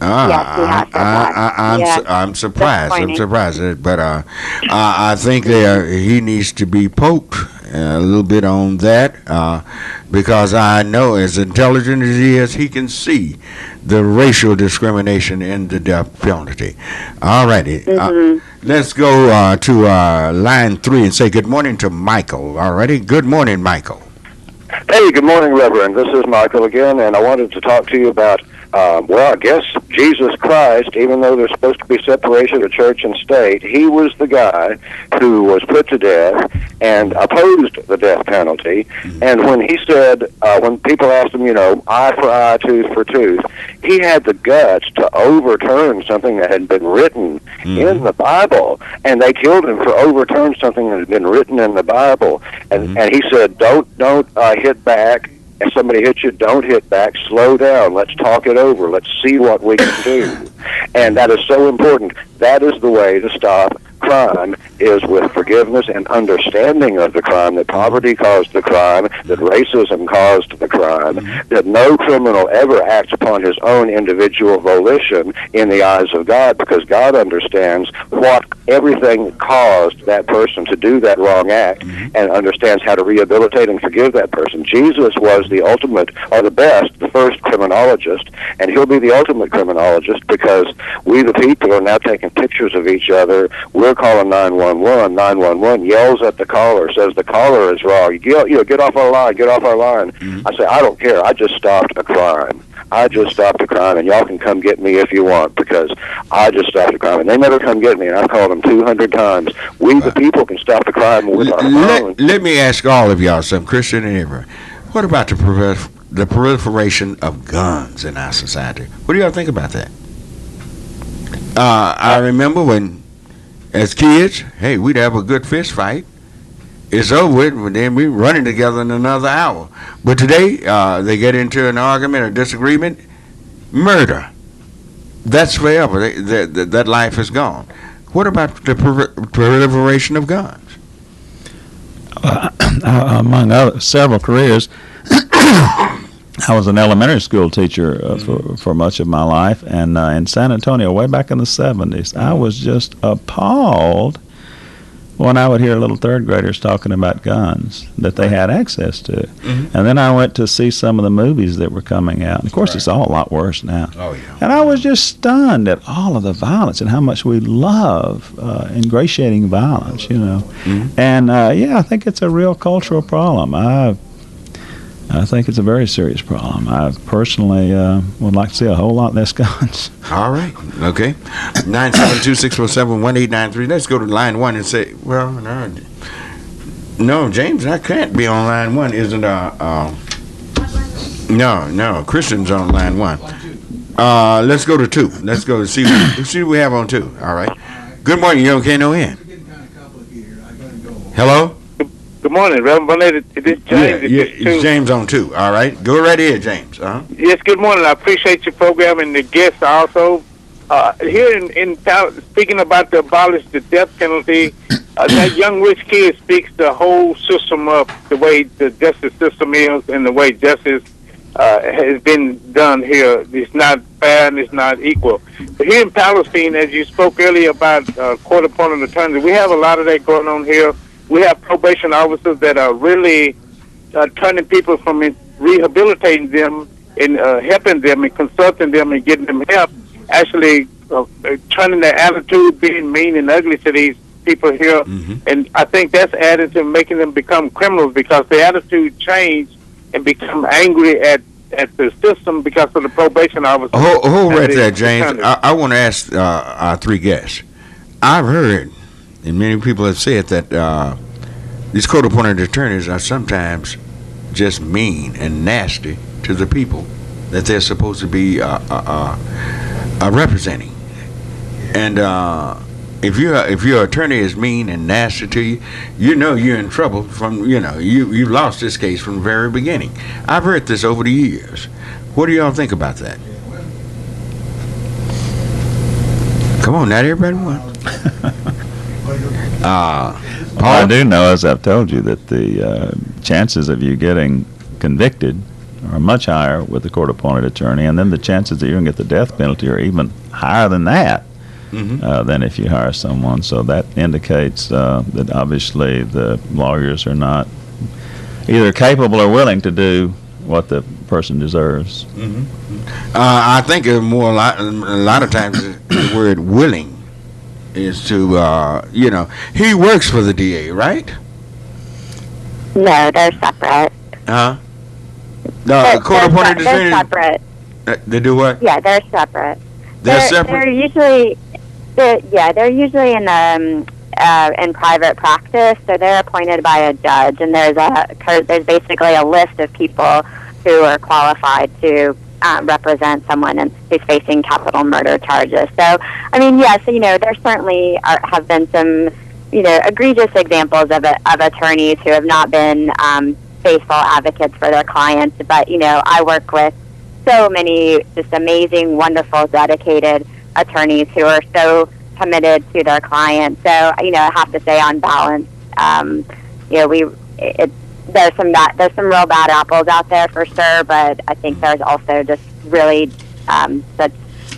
Yes, he has said that. I'm surprised. I'm surprised, but I think he needs to be poked a little bit on that, because I know, as intelligent as he is, he can see the racial discrimination in the death penalty. All righty. Let's go to line 3 and say good morning to Michael. All righty. Good morning, Michael. Hey, good morning, Reverend. This is Michael again, and I wanted to talk to you about I guess Jesus Christ, even though there's supposed to be separation of church and state, he was the guy who was put to death and opposed the death penalty. And when he said, when people asked him, eye for eye, tooth for tooth, he had the guts to overturn something that had been written in the Bible. And they killed him for overturning something that had been written in the Bible. And he said, don't hit back. If somebody hits you, don't hit back. Slow down. Let's talk it over. Let's see what we can do. And that is so important. That is the way to stop crime, is with forgiveness and understanding of the crime, that poverty caused the crime, that racism caused the crime, that no criminal ever acts upon his own individual volition in the eyes of God, because God understands what everything caused that person to do that wrong act and understands how to rehabilitate and forgive that person. Jesus was the ultimate, or the best, the first criminologist, and he'll be the ultimate criminologist, because we the people are now taking pictures of each other. We're calling 911. 911 yells at the caller, says the caller is wrong. Get off our line, get off our line. I say, I don't care. I just stopped a crime. I just stopped a crime, and y'all can come get me if you want, because I just stopped a crime. And they never come get me, and I've called them 200 times. We, the people, can stop the crime with our phone. Let me ask all of y'all, some Christian and everyone, what about the proliferation of guns in our society? What do y'all think about that? I remember when, as kids, hey, we'd have a good fist fight. It's over with, but then we're running together in another hour. But today, they get into an argument or disagreement, murder. That's forever. That life is gone. What about the proliferation of guns? Among several careers, I was an elementary school teacher for much of my life, and in San Antonio, way back in the 70s, I was just appalled when I would hear little third graders talking about guns that they had access to. And then I went to see some of the movies that were coming out. And of course, it's all a lot worse now. Oh, yeah. And I was just stunned at all of the violence and how much we love ingratiating violence, you know. And, yeah, I think it's a real cultural problem. I think it's a very serious problem. I personally would like to see a whole lot less guns. All right. Okay. 972-647-1893. Let's go to line one and say, well, no, James, I can't be on line one. Isn't no, Christian's on line one. Let's go to two. Let's go to see what we have on two. All right. Good morning, you okay, no in. Hello? Good morning, Reverend Barnett. It's James. It's James on two. All right. Go right ahead, James. Yes, good morning. I appreciate your program and the guests also. Here in speaking about to abolish the death penalty, that young rich kid speaks the whole system up, the way the justice system is and the way justice has been done here. It's not fair and it's not equal. But here in Palestine, as you spoke earlier about court-appointed attorneys, we have a lot of that going on here. We have probation officers that are really turning people from rehabilitating them and helping them and consulting them and getting them help, actually turning their attitude, being mean and ugly to these people here. And I think that's added to making them become criminals because their attitude changed and become angry at the system because of the probation officers. Hold right there, James. I want to ask our three guests. I've heard, and many people have said that these court-appointed attorneys are sometimes just mean and nasty to the people that they're supposed to be representing. And if your attorney is mean and nasty to you, you know you're in trouble from you lost this case from the very beginning. I've heard this over the years. What do y'all think about that? Come on, not everybody wants. All I do know, as I've told you, that the chances of you getting convicted are much higher with the court-appointed attorney, and then the chances that you're going to get the death penalty are even higher than that, than if you hire someone. So that indicates that obviously the lawyers are not either capable or willing to do what the person deserves. I think a lot of times the word willing is to, he works for the DA, right? No, they're separate. The court-appointed attorney. They're separate. They do what? Yeah, they're separate. They're separate. They're usually in private practice, so they're appointed by a judge, and there's basically a list of people who are qualified to represent someone who's facing capital murder charges. So, I mean, yes, there certainly have been some, egregious examples of attorneys who have not been faithful advocates for their clients. But, I work with so many just amazing, wonderful, dedicated attorneys who are so committed to their clients. So, I have to say, on balance, there's some real bad apples out there for sure, but I think there's also just really such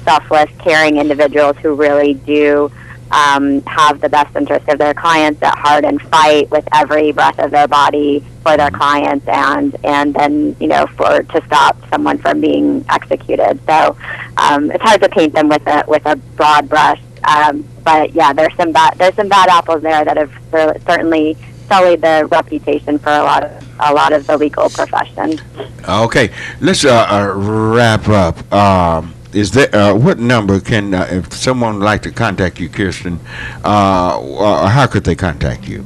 selfless, caring individuals who really do have the best interest of their clients at heart and fight with every breath of their body for their clients and then to stop someone from being executed. So it's hard to paint them with a broad brush, but yeah, there's some bad apples there that have certainly sullied the reputation for a lot of the legal profession. Okay, let's wrap up. Is there what number can if someone would like to contact you, Kirsten? How could they contact you?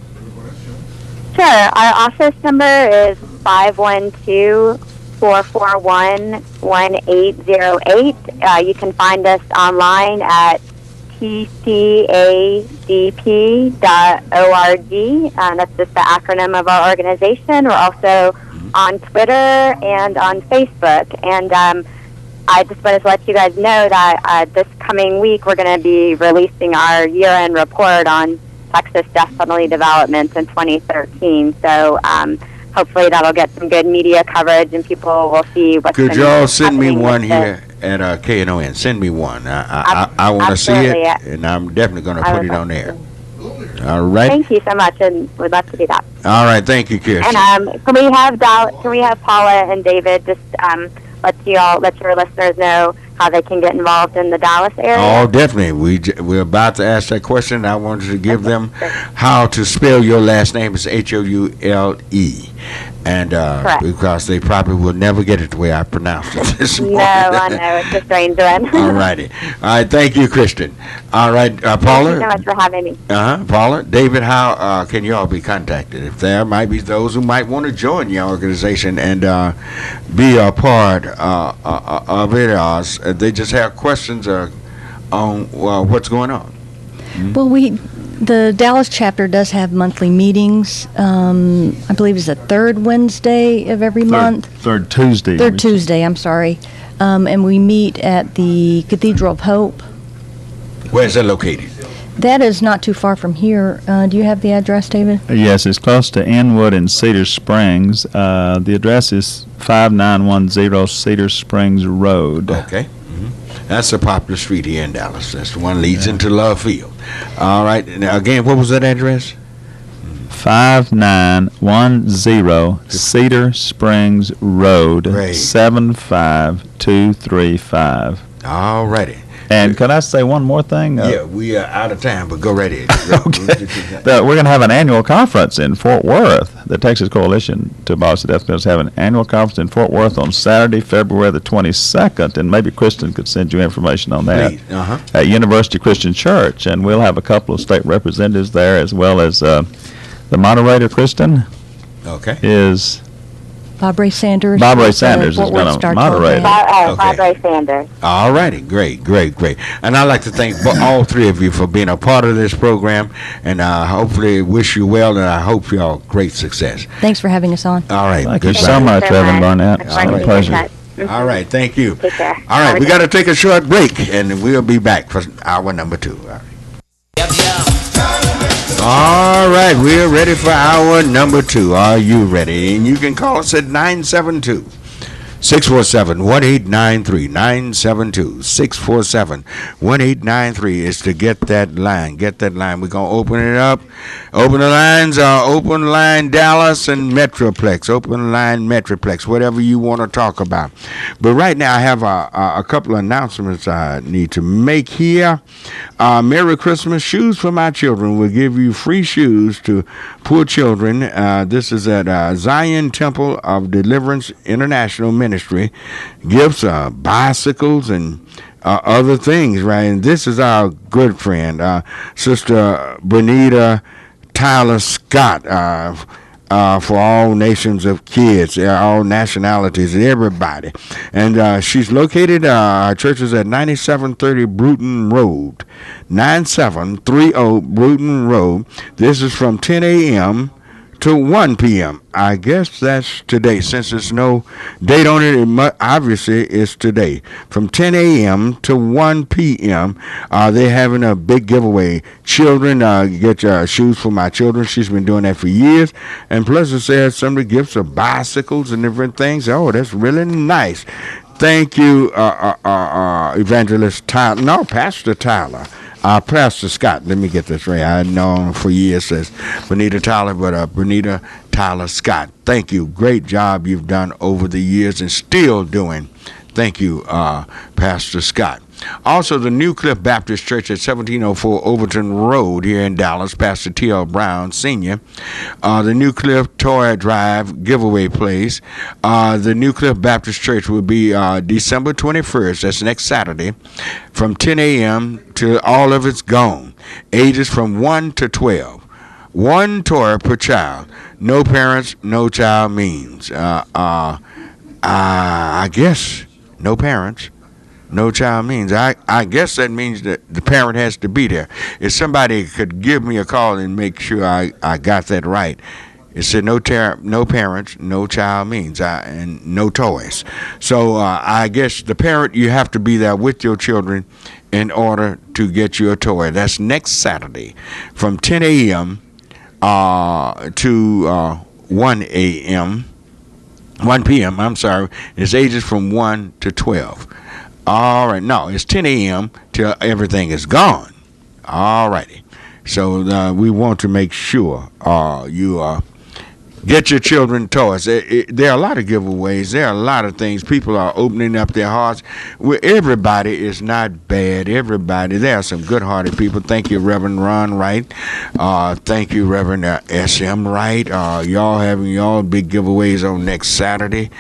Sure, our office number is 512-441-1808. You can find us online at tcadp.org. That's just the acronym of our organization. We're also on Twitter and on Facebook. And I just wanted to let you guys know that this coming week we're going to be releasing our year-end report on Texas death penalty developments in 2013. So hopefully that'll get some good media coverage and people will see what's Could y'all send me one here at Knon? Send me one. I want to see it, and I'm definitely going to put it on there. All right. Thank you so much, and we'd love to do that. All right. Thank you, Kirsten. And can we have Paula and David just let your listeners know how they can get involved in the Dallas area? Oh, definitely. We're about to ask that question. I wanted to give them how to spell your last name. It's Houle. And because they probably will never get it the way I pronounced it this morning. No, I know. It's a strange one. All righty. All right. Thank you, Kristen. All right, Paula. Thank you so much for having me. Paula, David, how can you all be contacted? If there might be those who might want to join your organization and be a part of it, they just have questions on what's going on. Mm-hmm. Well, the Dallas chapter does have monthly meetings. I believe it's the third Wednesday of every month. Third Tuesday. Third Tuesday, I'm sorry. And we meet at the Cathedral of Hope. Where is that located? That is not too far from here. Do you have the address, David? Yes, it's close to Inwood and Cedar Springs. The address is 5910 Cedar Springs Road. Okay. That's a popular street here in Dallas. That's the one that leads into Love Field. All right. Now, again, what was that address? 5910 Cedar Springs Road, 75235. All righty. And can I say one more thing? Yeah, we are out of time, but go right ahead. Okay. We're going to have an annual conference in Fort Worth. The Texas Coalition to Abolish the Death Penalty is having an annual conference in Fort Worth on Saturday, February the 22nd, and maybe Kristen could send you information on that. At University Christian Church, and we'll have a couple of state representatives there, as well as the moderator, Kristen. Okay. Is Bob Ray Sanders. Bob Ray Sanders is going to moderate. Bob Ray Sanders. All righty. Great. And I'd like to thank all three of you for being a part of this program, and hopefully wish you well, and I hope y'all great success. Thanks for having us on. All right. Thank you so much, Reverend Barnett. It's been a pleasure. All right. Thank you. Take care. All right. We got to take a short break, and we'll be back for hour number 2. All right. All right, we're ready for hour number 2. Are you ready? And you can call us at 972-647-1893. 972-647-1893 is to get that line. Get that line. We're going to open it up. Open the lines. Open line Dallas and Metroplex. Open line Metroplex. Whatever you want to talk about. But right now I have a couple of announcements I need to make here. Merry Christmas. Shoes for My Children will give you free shoes to poor children. This is at Zion Temple of Deliverance International Ministry. Gifts, bicycles, and other things, right? And this is our good friend, Sister Bernita Tyler Scott, for all nations of kids, all nationalities, everybody. And she's located, our church is at 9730 Bruton Road, 9730 Bruton Road. This is from 10 a.m. to 1 p.m. I guess that's today. Since there's no date on it, obviously it's today. From 10 a.m. to 1 p.m., they're having a big giveaway. Children, get shoes for my children. She's been doing that for years. And plus, it says some of the gifts of bicycles and different things. Oh, that's really nice. Thank you, Evangelist Tyler. No, Pastor Tyler. Pastor Scott, let me get this right. I've known for years as Bernita Tyler, but Bernita Tyler Scott. Thank you. Great job you've done over the years and still doing. Thank you, Pastor Scott. Also, the New Cliff Baptist Church at 1704 Overton Road here in Dallas, Pastor T.L. Brown, Sr. The New Cliff Toy Drive giveaway place. The New Cliff Baptist Church will be December 21st. That's next Saturday from 10 a.m. to all of it's gone. Ages from 1 to 12. One toy per child. No parents, no child means. I guess no parents. No child means. I guess that means that the parent has to be there. If somebody could give me a call and make sure I got that right. It said no parents, no child means, and no toys. So I guess the parent, you have to be there with your children in order to get you a toy. That's next Saturday from 10 a.m. To 1 a.m. 1 p.m. I'm sorry. It's ages from 1 to 12. All right. No, it's 10 a.m. till everything is gone. All righty. So we want to make sure you get your children toys. There are a lot of giveaways. There are a lot of things. People are opening up their hearts. Everybody is not bad. Everybody. There are some good-hearted people. Thank you, Reverend Ron Wright. Thank you, Reverend S.M. Wright. Y'all having y'all big giveaways on next Saturday.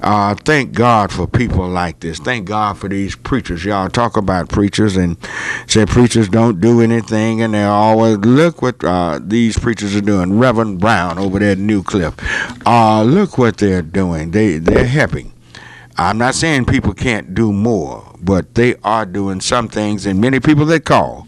Thank God for people like this. Thank God for these preachers. Y'all talk about preachers and say preachers don't do anything, and they always look what these preachers are doing. Reverend Brown over there at New Cliff. Look what they're doing. They're helping. I'm not saying people can't do more, but they are doing some things, and many people that call,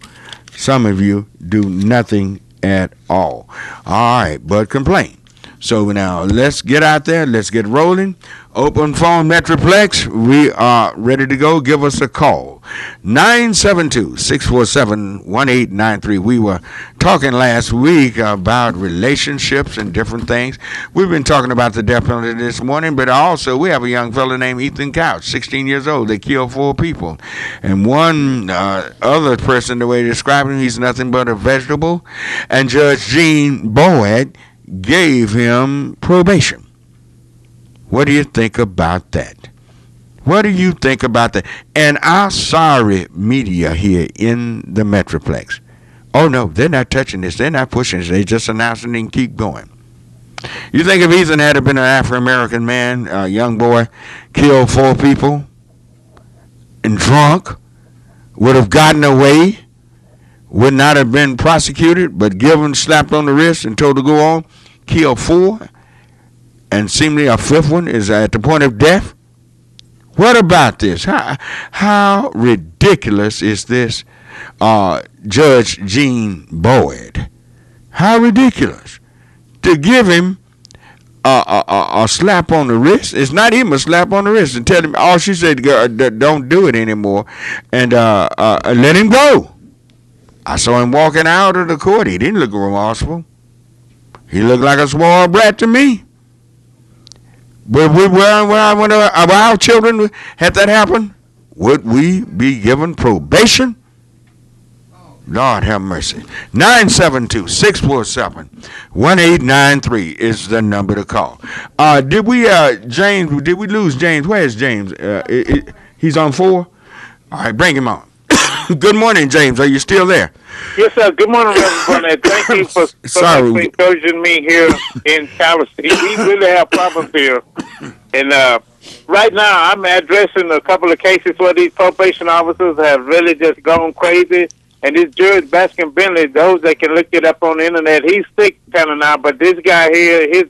some of you do nothing at all. All right, but complain. So now let's get out there. Let's get rolling. Open phone Metroplex. We are ready to go. Give us a call. 972-647-1893. We were talking last week about relationships and different things. We've been talking about the death penalty this morning, but also we have a young fellow named Ethan Couch, 16 years old. They killed 4 people. And one other person, the way they describe him, he's nothing but a vegetable. And Judge Gene Boyd gave him probation. What do you think about that? What do you think about that? And our sorry media here in the Metroplex. Oh, no, they're not touching this. They're not pushing this. They just announcing and keep going. You think if Ethan had been an African-American man, a young boy, killed 4 people and drunk, would have gotten away, would not have been prosecuted, but given, slapped on the wrist and told to go on, killed 4, and seemingly a 5th one is at the point of death? What about this? How ridiculous is this, Judge Gene Boyd? How ridiculous to give him a slap on the wrist. It's not even a slap on the wrist, and tell him, all she said, don't do it anymore, and let him go. I saw him walking out of the court. He didn't look remorseful. He looked like a spoiled brat to me. But our children, had that happen, would we be given probation? Lord have mercy. 972-647-1893 is the number to call. Did we lose James? Where's James? He's on 4? All right, bring him on. Good morning, James. Are you still there? Yes, sir. Good morning, Reverend Barnett. Thank you for encouraging me here in Tallahassee. We really have problems here. And right now, I'm addressing a couple of cases where these probation officers have really just gone crazy. And this Judge Baskin Bentley, those that can look it up on the internet, he's sick kind of now. But this guy here,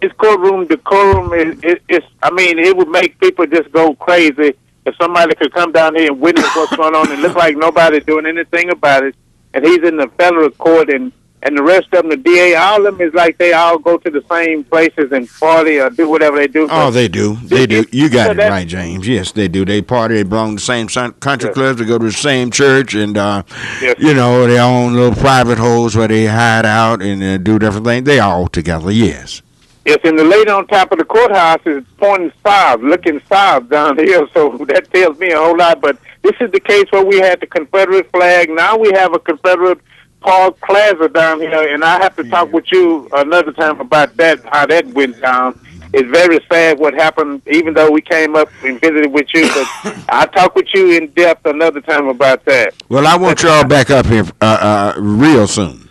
his courtroom decorum it would make people just go crazy. If somebody could come down here and witness what's going on and look like nobody's doing anything about it, and he's in the federal court, and the rest of them, the DA, all of them is like they all go to the same places and party or do whatever they do. Oh, they do. They do. You got it right, James. Yes, they do. They party. They belong to the same country clubs. They go to the same church, and, they own little private holes where they hide out and do different things. They all together, yes. Yes, and the lady on top of the courthouse is pointing south, looking south down here, so that tells me a whole lot. But this is the case where we had the Confederate flag. Now we have a Confederate Paul Plaza down here, and I have to talk with you another time about that, how that went down. It's very sad what happened, even though we came up and visited with you. But I'll talk with you in depth another time about that. Well, I want y'all back up here real soon.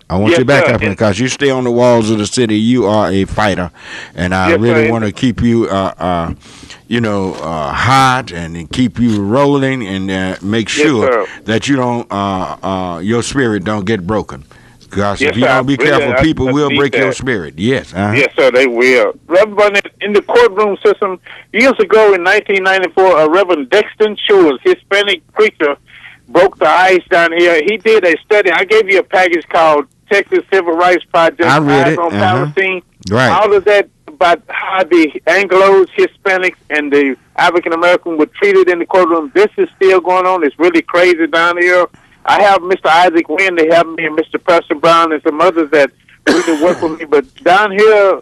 I want you back up here because you stay on the walls of the city. You are a fighter, and I really want to keep you, hot and keep you rolling and make sure that you don't, your spirit don't get broken. Because if you don't be careful, people will break your spirit. Yes. Yes, sir, they will. Reverend Barnett, in the courtroom system, years ago in 1994, a Reverend Dexton Schultz, Hispanic preacher, broke the ice down here. He did a study. I gave you a package called Texas Civil Rights Project. I read it. On Palestine. Right. All of that about how the Anglos, Hispanics, and the African American were treated in the courtroom. This is still going on. It's really crazy down here. I have Mr. Isaac Wynn. They have me and Mr. Preston Brown and some others that really work with me. But down here,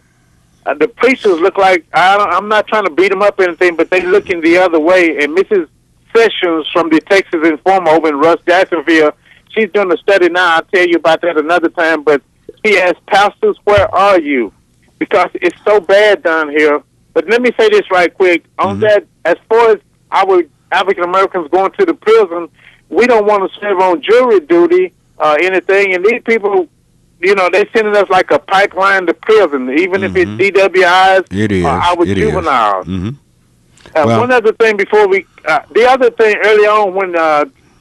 the preachers look like, I'm not trying to beat them up or anything, but they looking the other way. And Mrs. Sessions from the Texas Informer over in Russ Jacksonville, she's doing a study now. I'll tell you about that another time. But she asked, pastors, where are you? Because it's so bad down here. But let me say this right quick. On that, as far as our African Americans going to the prison, we don't want to serve on jury duty or anything. And these people, you know, they're sending us like a pipeline to prison, even if it's DWIs or our juveniles. One other thing before we, the other thing early on when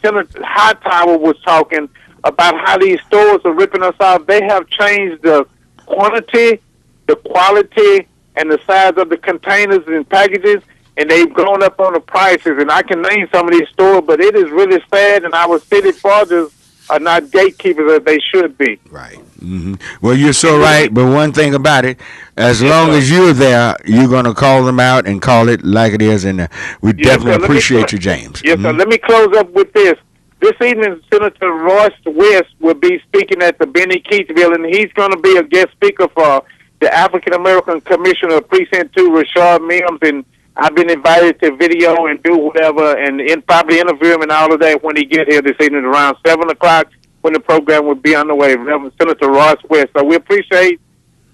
Senator Hightower was talking about how these stores are ripping us off, they have changed the quantity, the quality, and the size of the containers and packages, and they've gone up on the prices. And I can name some of these stores, but it is really sad, and our city fathers are not gatekeepers as they should be. Right. Well, you're so right, but one thing about it, as long as you're there, you're going to call them out and call it like it is, and we definitely appreciate you, James. Yes, sir. Let me close up with this. This evening, Senator Royce West will be speaking at the Benny Keithville, and he's going to be a guest speaker for the African American Commissioner of Precinct 2, Rashard Mims, and I've been invited to video and do whatever, and probably interview him and all of that when he get here this evening around 7 o'clock when the program will be on the way. Reverend Senator Ross West. So we appreciate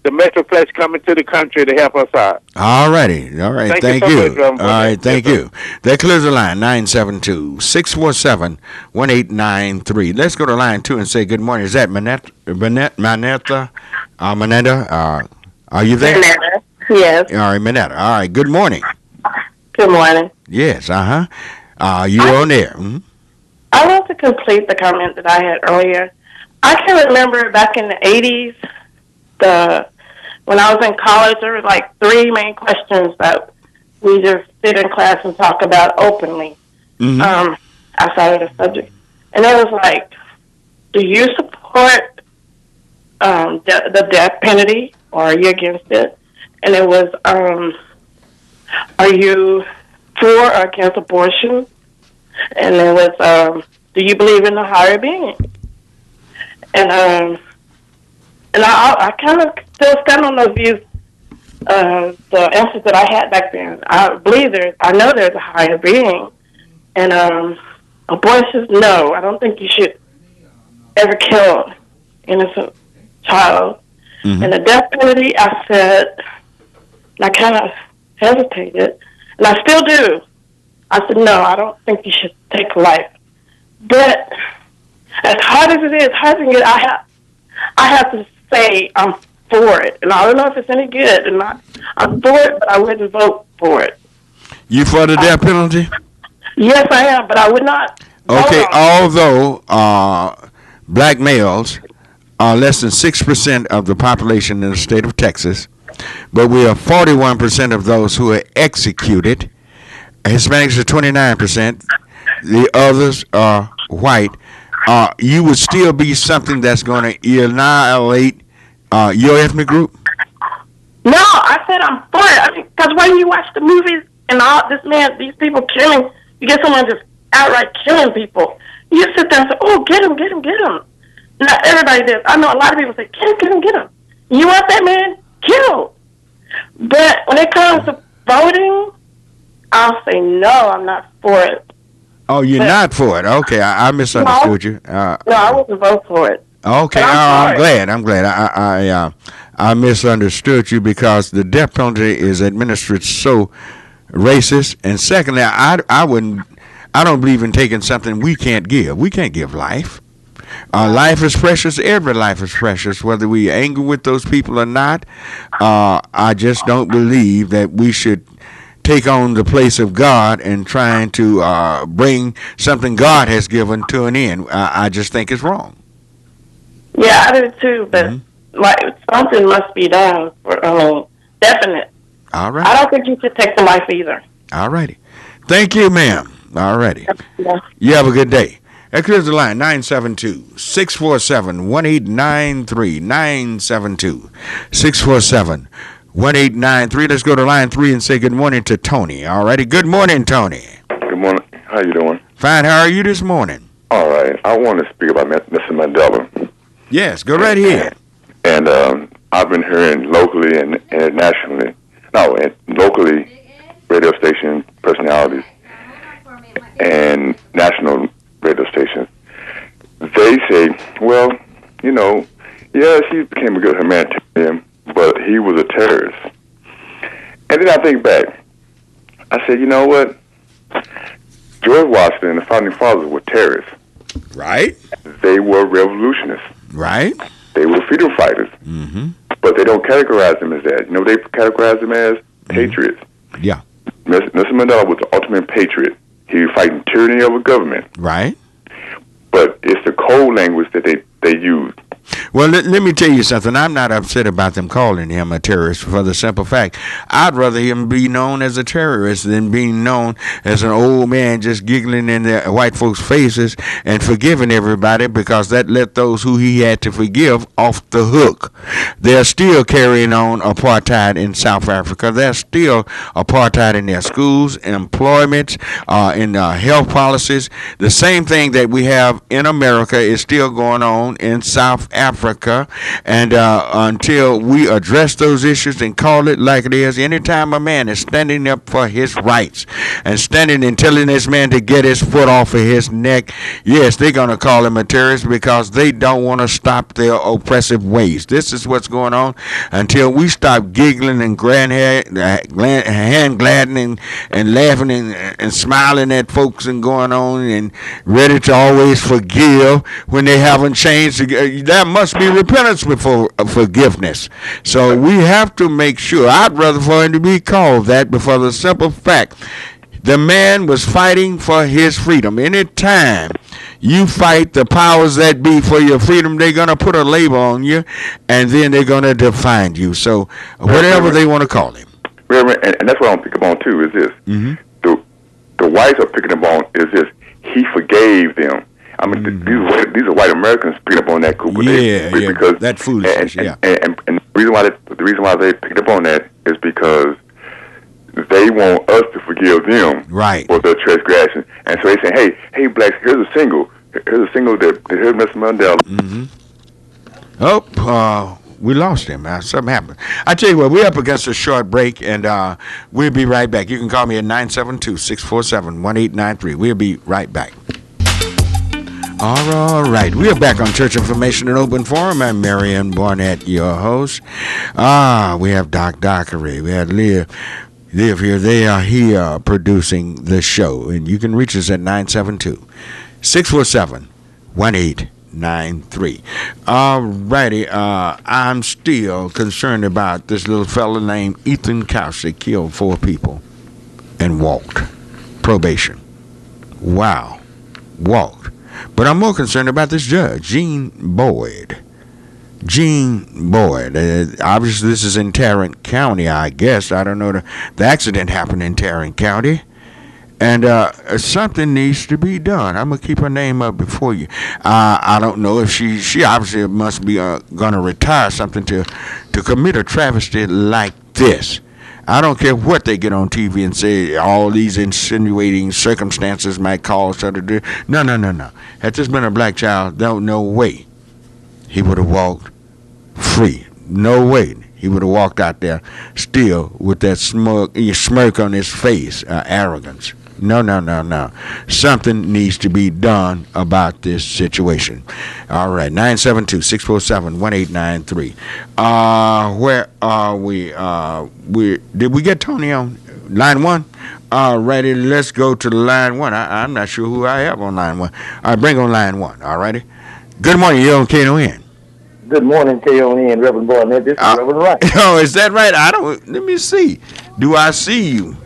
the Metroplex coming to the country to help us out. All righty. All right. Thank you. So much, all right. Thank you. That clears the line, 972-647-1893. Let's go to line 2 and say good morning. Is that Manetta? Are you there? Manetta. Yes. All right, Manetta. All right. Good morning. Good morning. Yes. You on there? I want to complete the comment that I had earlier. I can remember back in the 80s, when I was in college, there were like 3 main questions that we just sit in class and talk about openly, outside of the subject. And it was like, do you support the death penalty, or are you against it? And it was, are you for or against abortion? And it was, do you believe in the higher being? And I kind of still stand on those views, the answers that I had back then. I know there's a higher being. And abortions, no, I don't think you should ever kill an innocent child. And the death penalty, I said, and I kind of hesitated, and I still do. I said, no, I don't think you should take life. But as hard as it is, I have to say I'm for it. And I don't know if it's any good. And I'm for it, but I wouldn't vote for it. You for the death penalty? Yes, I am, but I would not. Okay, although black males are less than 6% of the population in the state of Texas, but we are 41% of those who are executed. Hispanics are 29%. The others are white. You would still be something that's going to annihilate your ethnic group? No, I said I'm for it. I mean, because when you watch the movies and all these people killing, you get someone just outright killing people. You sit there and say, oh, get him, get him, get him. Not everybody does. I know a lot of people say, get him, get him, get him. You want that man killed. But when it comes to voting, I'll say no, I'm not for it. Oh, you're not for it? Okay, I misunderstood you. No, I wouldn't vote for it. Okay, I'm glad. I misunderstood you because the death penalty is administered so racist. And secondly, I don't believe in taking something we can't give. We can't give life. Life is precious. Every life is precious, whether we angry with those people or not. I just don't believe that we should take on the place of God and trying to bring something God has given to an end. I just think it's wrong. Yeah, I do too, but like something must be done for definite. All right. I don't think you should take the life either. All righty. Thank you, ma'am. All righty. Yeah. You have a good day. That clears the line, 972-647-1893, 972-647-1893. Let's go to line 3 and say good morning to Tony. All righty. Good morning, Tony. Good morning. How you doing? Fine. How are you this morning? All right. I want to speak about Mr. Mandela. Yes, go right ahead. And I've been hearing locally and nationally, locally radio station personalities and national radio stations they say, well, you know, yes, he became a good humanitarian, but he was a terrorist. And then I think back. I said, you know what? George Washington and the founding fathers were terrorists. Right. They were revolutionists. Right. They were freedom fighters. Mm-hmm. But they don't categorize them as that. You know, they categorize them as patriots. Yeah. Nelson Mandela was the ultimate patriot. He was fighting tyranny of a government. Right. But it's the code language that they use. Well, let me tell you something. I'm not upset about them calling him a terrorist for the simple fact I'd rather him be known as a terrorist than being known as an old man just giggling in the white folks' faces and forgiving everybody, because that let those who he had to forgive off the hook. They're still carrying on apartheid in South Africa. There's still apartheid in their schools, in employment, in health policies. The same thing that we have in America is still going on in South Africa, and until we address those issues and call it like it is, anytime a man is standing up for his rights and standing and telling this man to get his foot off of his neck, yes, they're going to call him a terrorist because they don't want to stop their oppressive ways. This is what's going on until we stop giggling and hand gladdening and laughing and smiling at folks and going on and ready to always forgive when they haven't changed. There must be repentance before forgiveness. So we have to make sure. I'd rather for him to be called that, but for the simple fact the man was fighting for his freedom. Anytime you fight the powers that be for your freedom, they're going to put a label on you, and then they're going to define you. So whatever they want to call him. And that's what I'm picking up on too, is this. Mm-hmm. The whites are picking up on is this. He forgave them. I mean, these are white Americans picking up on that, Cooper. Because that foolishness. And the reason why they picked up on that is because they want us to forgive them for their transgression. And so they say, hey, blacks, here's a single that here's Mr. Mandela. Mm-hmm. Oh, we lost him. Something happened. I tell you what, we're up against a short break, and we'll be right back. You can call me at 972-647-1893. We'll be right back. All right. We are back on Church Information and Open Forum. I'm Marion Barnett, your host. We have Doc Dockery. We have Liv here. They are here producing the show. And you can reach us at 972-647-1893. All righty. I'm still concerned about this little fella named Ethan Couch that killed 4 people and walked. Probation. Wow. Walked. But I'm more concerned about this judge, Gene Boyd. Obviously, this is in Tarrant County, I guess. I don't know. The accident happened in Tarrant County. And something needs to be done. I'm going to keep her name up before you. I don't know if she obviously must be going to retire something to commit a travesty like this. I don't care what they get on TV and say all these insinuating circumstances might cause her to do. No. Had this been a black child, no way he would have walked free. No way he would have walked out there still with that smirk on his face, arrogance. No. Something needs to be done about this situation. All right, 972-647-1893. Where are we? Did we get Tony on line 1? All righty, let's go to line 1. I'm not sure who I have on line 1. All right, bring on line 1. All righty. Good morning, you're on KNON. Good morning, KNON, Reverend Barnett. This is Reverend Wright. Oh, is that right? Let me see. Do I see you?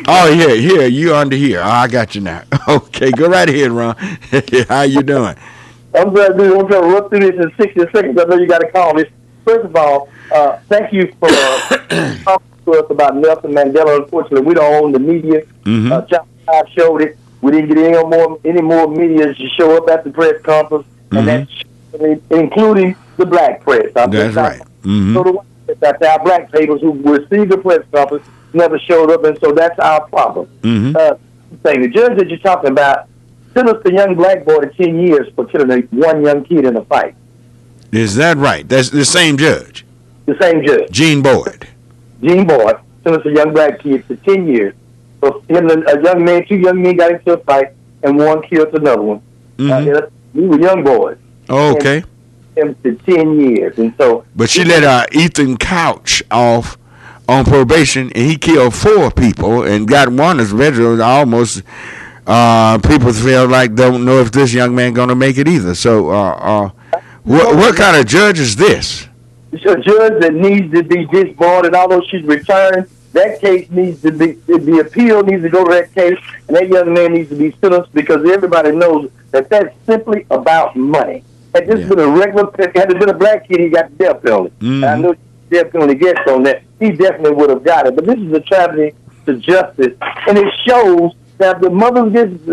Oh, here, you under here. Oh, I got you now. Okay, go right ahead, Ron. How you doing? I'm glad to I'm trying to run through this in 60 seconds. I know you got to call this. First of all, thank you for talking to us about Nelson Mandela. Unfortunately, we don't own the media. Channel 5 showed it. We didn't get any more media to show up at the press conference, and that's including the black press. That's right. So the white press, our black papers who received the press conference never showed up, and so that's our problem. The judge that you're talking about sentenced a young black boy to 10 years for killing one young kid in a fight. Is that right? That's the same judge? The same judge. Gene Boyd sentenced a young black kid to 10 years. So him and a young man, 2 young men got into a fight, and one killed another one. In a We were young boys. Oh, okay. Him to 10 years, and so. But she let Ethan Couch off on probation, and he killed 4 people and got one as veteran. Almost people feel like don't know if this young man gonna make it either. So, what kind of judge is this? It's a judge that needs to be disbarred, and although she's returned, that case needs to be, the appeal needs to go to that case, and that young man needs to be sentenced because everybody knows that that's simply about money. Had this been a regular, had it been a black kid, he got the death penalty. And I know the death penalty gets on that. He definitely would have got it. But this is a tragedy to justice, and it shows that the mothers against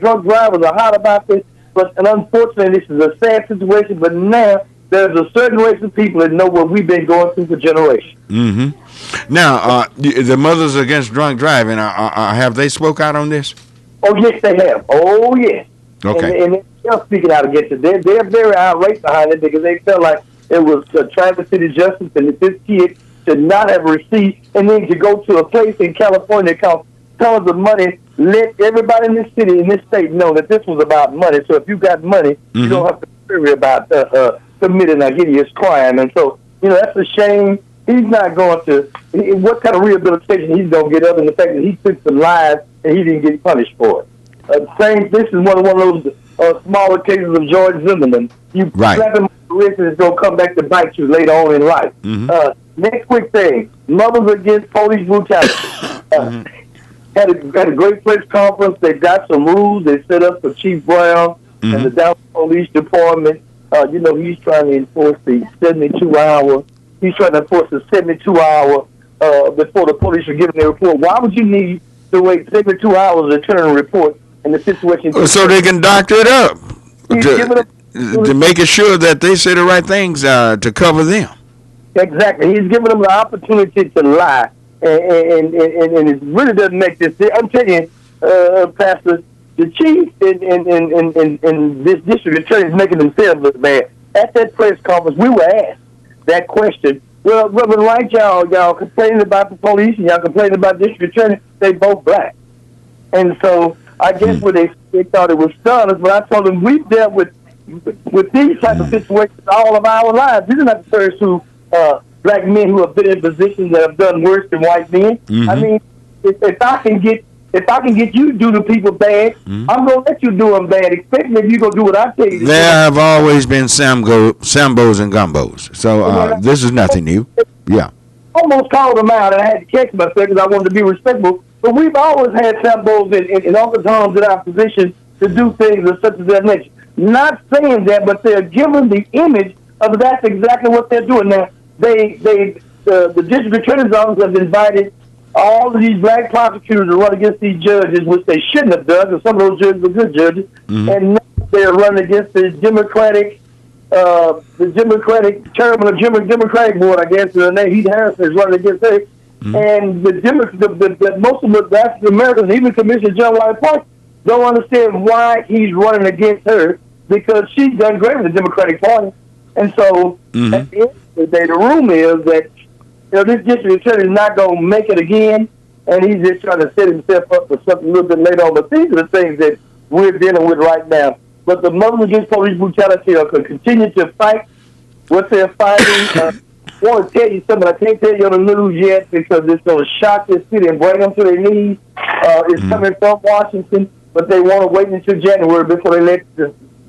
drunk drivers are hot about this. But and unfortunately, this is a sad situation. But now there's a certain race of people that know what we've been going through for generations. Mm-hmm. Now, the Mothers Against Drunk Driving, have they spoke out on this? Oh, yes, they have. Oh, yes. Okay. And they're speaking out against it. They're very irate behind it because they felt like it was a Traverse City justice and that this kid should not have received and then to go to a place in California called tons of money, let everybody in this city, in this state know that this was about money. So if you got money, you don't have to worry about committing a hideous crime. And so, that's a shame. He's not going to, what kind of rehabilitation he's going to get other than the fact that he took some lives and he didn't get punished for it. This is one of those smaller cases of George Zimmerman. You slap him on the wrist and it's going to come back to bite you later on in life. Next quick thing, Mothers Against Police Brutality. Had a great press conference. They got some rules they set up for Chief Brown and the Dallas Police Department. He's trying to enforce the 72-hour. He's trying to enforce the 72-hour before the police are giving their report. Why would you need to wait 72 hours to turn a report in the situation? So they can doctor it up to make sure that they say the right things to cover them. Exactly. He's giving them the opportunity to lie. And it really doesn't make this. I'm telling you, Pastor, the chief and this district attorney is making themselves look bad. At that press conference, we were asked that question. Well, Reverend Wright, y'all complaining about the police and y'all complaining about district attorney. They both black, and so I guess what they thought it was done. But I told them we've dealt with these type of situations all of our lives. These are not the first black men who have been in positions that have done worse than white men. I mean, if I can get you to do the people bad, I'm gonna let you do them bad, especially if you gonna do what I tell you. There have always been Sambos and Gumbos, so this is nothing new. Yeah. Almost called them out, and I had to catch myself because I wanted to be respectful. But we've always had Sambos and Uncle Toms in our position to do things of such as that nature. Not saying that, but they're given the image of that's exactly what they're doing now. The district attorney's office has invited all of these black prosecutors to run against these judges, which they shouldn't have done, because some of those judges were good judges, and now they're running against the Democratic chairman of the Democratic board, I guess, Heath Harrison is running against her, and most of the African Americans, even Commissioner John White Park, don't understand why he's running against her, because she's done great in the Democratic Party, and so at the end of the day, the rumor is that this district attorney is not going to make it again, and he's just trying to set himself up for something a little bit later on. But these are the things that we're dealing with right now. But the Mothers Against Police Brutality are going to continue to fight what they're fighting. I want to tell you something I can't tell you on the news yet because it's going to shock this city and bring them to their knees. It's coming from Washington, but they want to wait until January before they let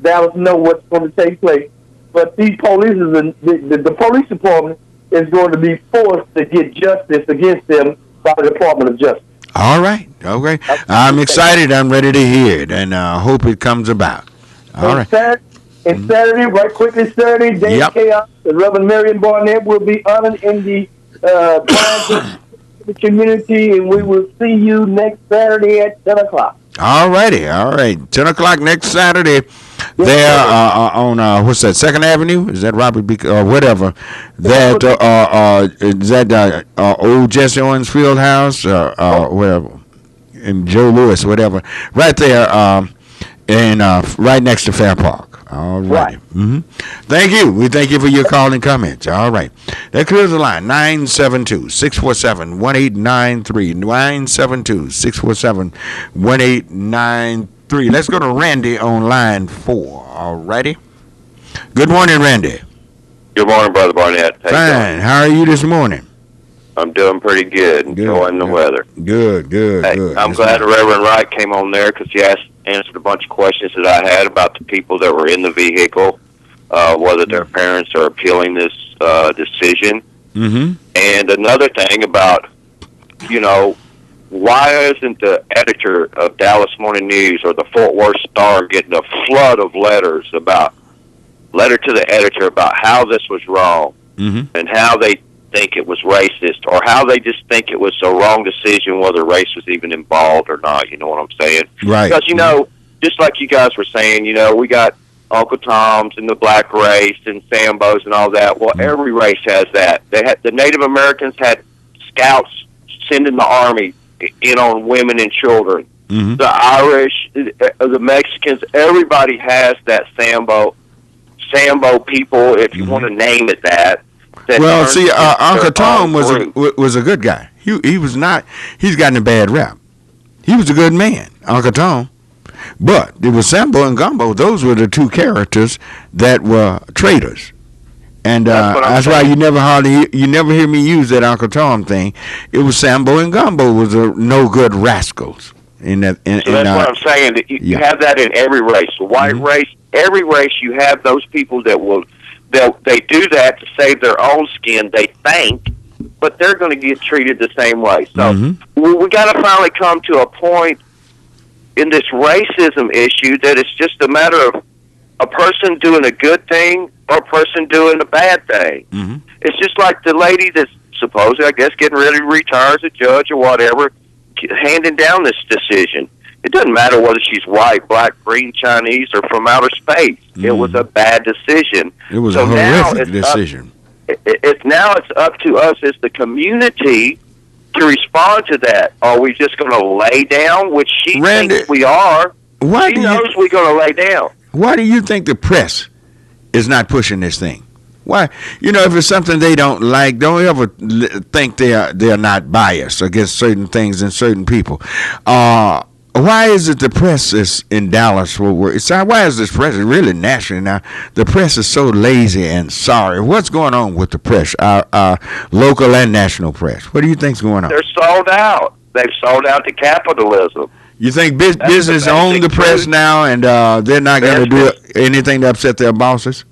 Dallas know what's going to take place. But these police, the police department, is going to be forced to get justice against them by the Department of Justice. All right. Okay. I'm excited. I'm ready to hear it, and hope it comes about. All right. Saturday, right quickly, Saturday, Day of Chaos, the Reverend Marion Barnett will be honored in the community, and we will see you next Saturday at 10 o'clock. All righty. All right. 10 o'clock next Saturday. There on what's that? 2nd Avenue? Is that Robert B. or whatever? That is that old Jesse Owens Field House whatever, and Joe Lewis, whatever. Right there, and right next to Fair Park. All right. Thank you. We thank you for your call and comments. All right. That clears the line. 972-647-1893. 972-647-1893. 89.3. Let's go to Randy on line 4. All righty. Good morning, Randy. Good morning, Brother Barnett. Fine. How are you this morning? I'm doing pretty good, enjoying the weather. Good. Hey, I'm glad the Reverend Wright came on there because he answered a bunch of questions that I had about the people that were in the vehicle, whether their parents are appealing this decision. Mm-hmm. And another thing about, why isn't the editor of Dallas Morning News or the Fort Worth Star getting a flood of letter to the editor about how this was wrong and how they think it was racist or how they just think it was a wrong decision whether race was even involved or not, you know what I'm saying? Right. Because, just like you guys were saying, we got Uncle Toms and the black race and Sambos and all that. Well, every race has that. The Native Americans had scouts sending the army in on women and children. Mm-hmm. The Irish, the Mexicans, everybody has that Sambo people, if you want to name it that. Well, see, Uncle Tom was a good guy. He was not. He's gotten a bad rap. He was a good man, Uncle Tom. But there was Sambo and Gumbo. Those were the two characters that were traitors. And that's why you never hear me use that Uncle Tom thing. It was Sambo and Gumbo was no good rascals. So that's what I'm saying. You have that in every race. The white race, every race, you have those people that they do that to save their own skin. They think, but they're going to get treated the same way. So we got to finally come to a point in this racism issue that it's just a matter of a person doing a good thing or a person doing a bad thing. It's just like the lady that's supposedly, I guess, getting ready to retire as a judge or whatever, handing down this decision. It doesn't matter whether she's white, black, green, Chinese, or from outer space. It was a bad decision. It was a horrific decision. It's up to us as the community to respond to that. Are we just going to lay down, which she thinks we are? She knows we're going to lay down. Why do you think the press is not pushing this thing? Why? If it's something they don't like, don't ever think they're not biased against certain things and certain people. Why is it the press is in Dallas? Why is this press really national now? The press is so lazy and sorry. What's going on with the press, our local and national press? What do you think's going on? They're sold out. They've sold out to capitalism. You think business owns the press now, and they're not going to do anything to upset their bosses?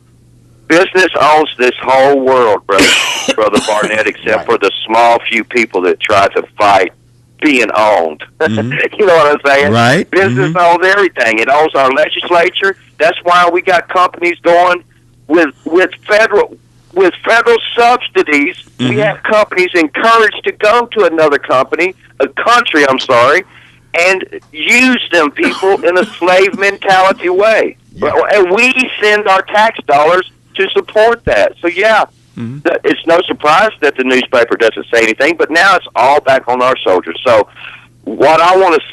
Business owns this whole world, Brother Barnett, except for the small few people that try to fight being owned. You know what I'm saying? Right. Business owns everything. It owns our legislature. That's why we got companies going with federal subsidies. We have companies encouraged to go to another country, and use them people in a slave mentality way. And we send our tax dollars to support that. So it's no surprise that the newspaper doesn't say anything, but now it's all back on our soldiers. So what I want to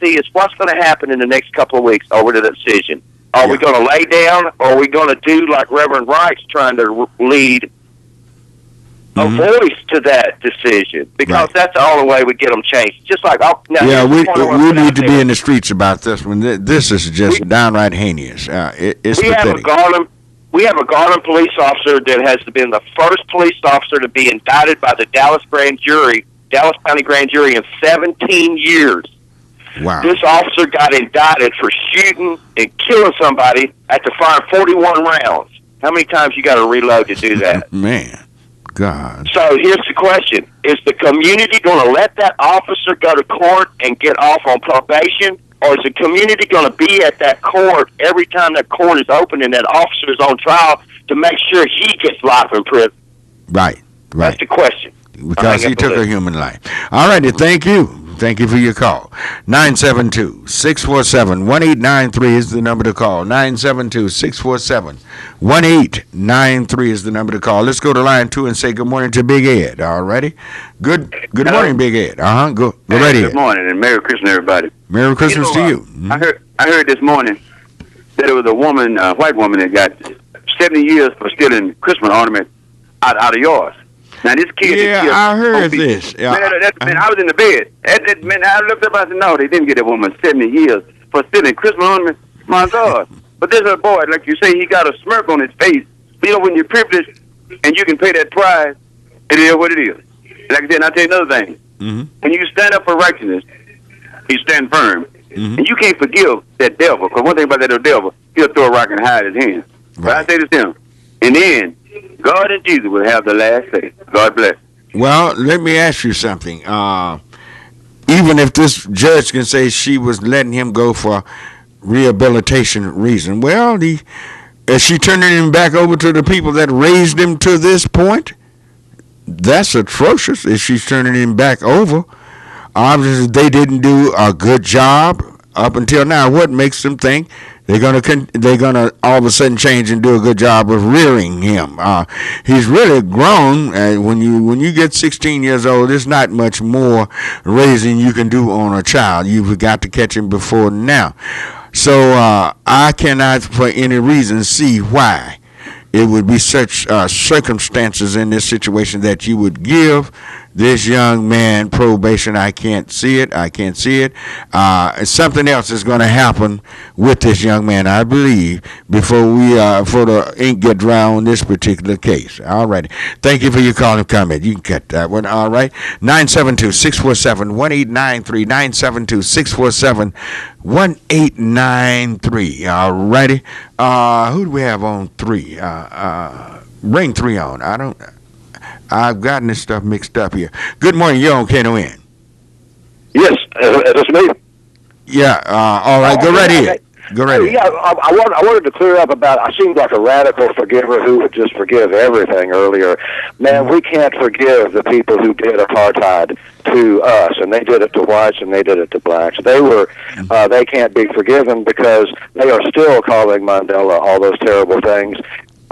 see, is what's going to happen in the next couple of weeks over the decision. Are we going to lay down, or are we going to do like Reverend Wright's trying to lead a voice to that decision? Because that's the only way we get them changed. Just like we need to be in the streets about this one. This is just downright heinous. It's pathetic. We have a Garland police officer that has been the first police officer to be indicted by the Dallas County Grand Jury in 17 years. Wow. This officer got indicted for shooting and killing somebody after firing 41 rounds. How many times you got to reload to do that? Man, God. So here's the question. Is the community going to let that officer go to court and get off on probation? Or is the community going to be at that court every time that court is open and that officer is on trial to make sure he gets life in prison? Right. That's the question. Because he took a human life. All righty, thank you. Thank you for your call. 972-647-1893 is the number to call. 972-647-1893 is the number to call. Let's go to line 2 and say good morning to Big Ed. All righty. Good morning, Big Ed. Go right ahead. Good morning and Merry Christmas, everybody. Merry Christmas to you. I heard this morning that it was a white woman that got 70 years for stealing Christmas ornament out of yours. Now this kid. Yeah, I heard this. Yeah. Man, I was in the bed. Man, I looked up. I said, "No, they didn't get that woman 70 years for stealing Christmas ornaments." My God! But there's a boy, like you say, he got a smirk on his face. You know, when you're privileged and you can pay that price, it is what it is. Like I said, and I'll tell you another thing. Mm-hmm. When you stand up for righteousness, you stand firm. Mm-hmm. And you can't forgive that devil. Because one thing about that little devil, he'll throw a rock and hide his hand. Right. But I say this to him. In the end, God and Jesus will have the last say. God bless. Well, let me ask you something. Even if this judge can say she was letting him go for rehabilitation reason, well, is she turning him back over to the people that raised him to this point? That's atrocious if she's turning him back over. Obviously, they didn't do a good job up until now. What makes them think they're gonna all of a sudden change and do a good job of rearing him? He's really grown. When you get 16 years old, there's not much more raising you can do on a child. You've got to catch him before now. So I cannot, for any reason, see why it would be such circumstances in this situation that you would give this young man probation. I can't see it. Something else is going to happen with this young man, I believe, before the ink get dry on this particular case. All right. Thank you for your call and comment. You can cut that one. All right. 972-647-1893. 972-647-1893. All righty. Who do we have on 3? Ring 3 on. I've gotten this stuff mixed up here. Good morning. You're on Knon. Yes, that's me. Yeah. All right. Go right ahead. Go right ahead. Yeah, I wanted to clear up about. I seemed like a radical forgiver who would just forgive everything earlier. Man, we can't forgive the people who did apartheid to us, and they did it to whites and they did it to blacks. They can't be forgiven because they are still calling Mandela all those terrible things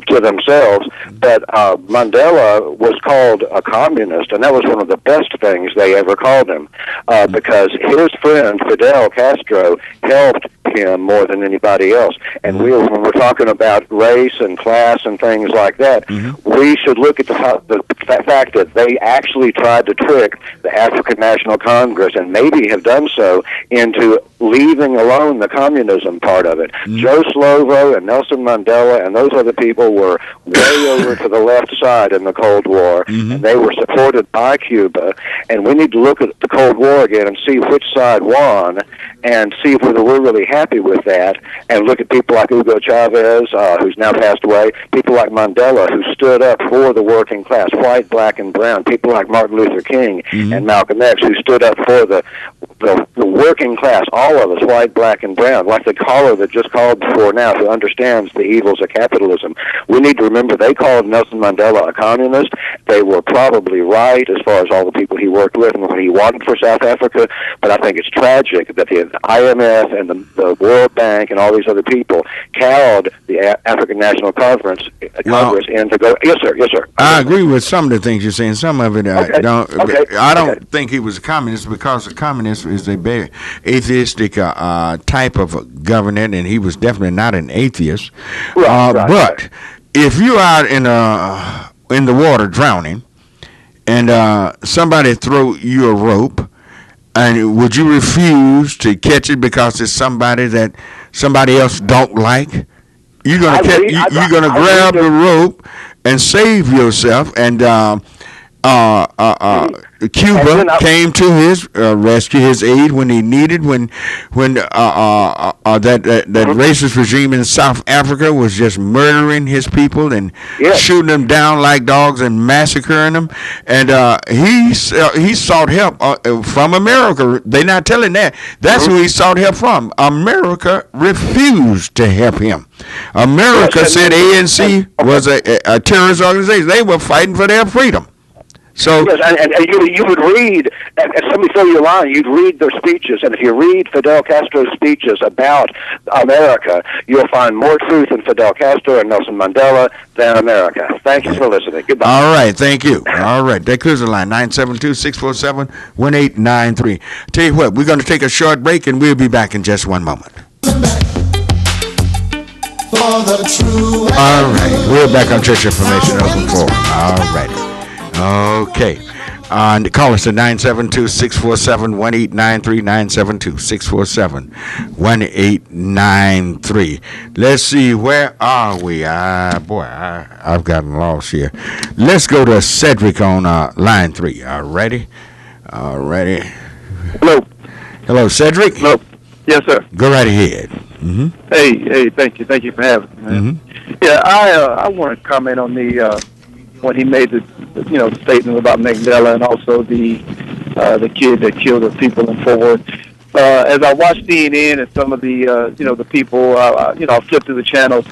to themselves. But Mandela was called a communist, and that was one of the best things they ever called him, because his friend Fidel Castro helped him more than anybody else. And when we're talking about race and class and things like that, we should look at the fact that they actually tried to trick the African National Congress, and maybe have done so, into leaving alone the communism part of it. Joe Slovo and Nelson Mandela and those other people were way over to the left side in the Cold War, and they were supported by Cuba. And we need to look at the Cold War again and see which side won, and see whether we're really happy with that, and look at people like Hugo Chavez, who's now passed away, people like Mandela, who stood up for the working class, white, black, and brown, people like Martin Luther King and Malcolm X, who stood up for the working class, all of us, white, black, and brown, like the caller that just called before now, who understands the evils of capitalism. We need to remember they called Nelson Mandela a communist. They were probably right as far as all the people he worked with and what he wanted for South Africa, but I think it's tragic that the IMF and the World Bank and all these other people cowed the African National Congress in to go. Yes, sir. Yes, sir. I agree with some of the things you're saying. Some of it I don't. Okay. I don't think he was a communist, because a communist is a very atheistic type of government, and he was definitely not an atheist. But if you're out in the water drowning, and somebody throw you a rope, and would you refuse to catch it because it's somebody that somebody else don't like? You're gonna grab the rope and save yourself. And Cuba came to his rescue, his aid when he needed. When that racist regime in South Africa was just murdering his people and shooting them down like dogs and massacring them. And he sought help from America. They're not telling that. That's who he sought help from. America refused to help him. America said ANC was a terrorist organization. They were fighting for their freedom. So yes, and you would read, and somebody throw you a line, you'd read their speeches, and if you read Fidel Castro's speeches about America, you'll find more truth in Fidel Castro and Nelson Mandela than America. Thank you for listening. Goodbye. All right, thank you. All right, that clears the line, 972-647-1893. Tell you what, we're going to take a short break, and we'll be back in just one moment. All right, we're back on Church Information Open Forum. All right. Okay. Call us at 972-647-1893, 972-647-1893. Let's see, where are we? I've gotten lost here. Let's go to Cedric on line 3. Ready? Hello. Hello, Cedric. Hello. Yes, sir. Go right ahead. Mm-hmm. Hey, thank you for having me, man. Mm-hmm. Yeah, I want to comment on the when he made the statement about Mandela and also the kid that killed the people in Fort Worth. As I watched CNN and some of the the people, I flipped through the channels,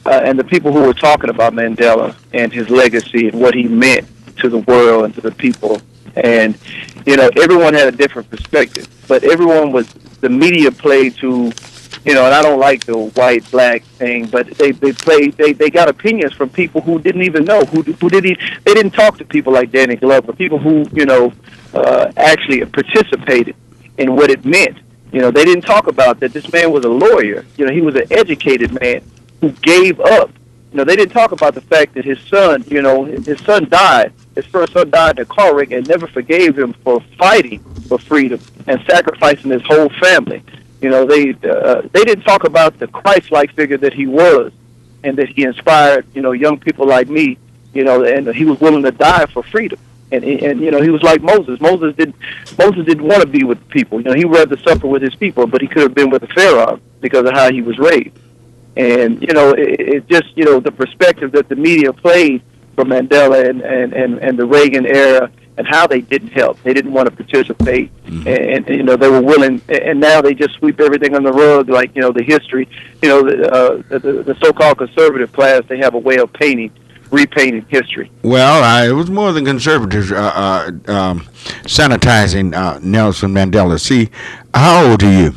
and the people who were talking about Mandela and his legacy and what he meant to the world and to the people, and everyone had a different perspective, but the media played to. And I don't like the white black thing, but they got opinions from people who didn't even know they didn't talk to people like Danny Glover, people who actually participated in what it meant. They didn't talk about that this man was a lawyer. He was an educated man who gave up. They didn't talk about the fact that his son, his son died. His first son died in a car wreck and never forgave him for fighting for freedom and sacrificing his whole family. They didn't talk about the Christ-like figure that he was, and that he inspired young people like me. And he was willing to die for freedom. And he was like Moses. Moses didn't want to be with people. He rather suffer with his people, but he could have been with the Pharaoh because of how he was raised. And it just the perspective that the media played for Mandela and the Reagan era. And how they didn't help. They didn't want to participate. And they were willing, and now they just sweep everything on the rug, like, the history. The so-called conservative class, they have a way of repainting history. Well, it was more than conservatives sanitizing Nelson Mandela. See, how old are you?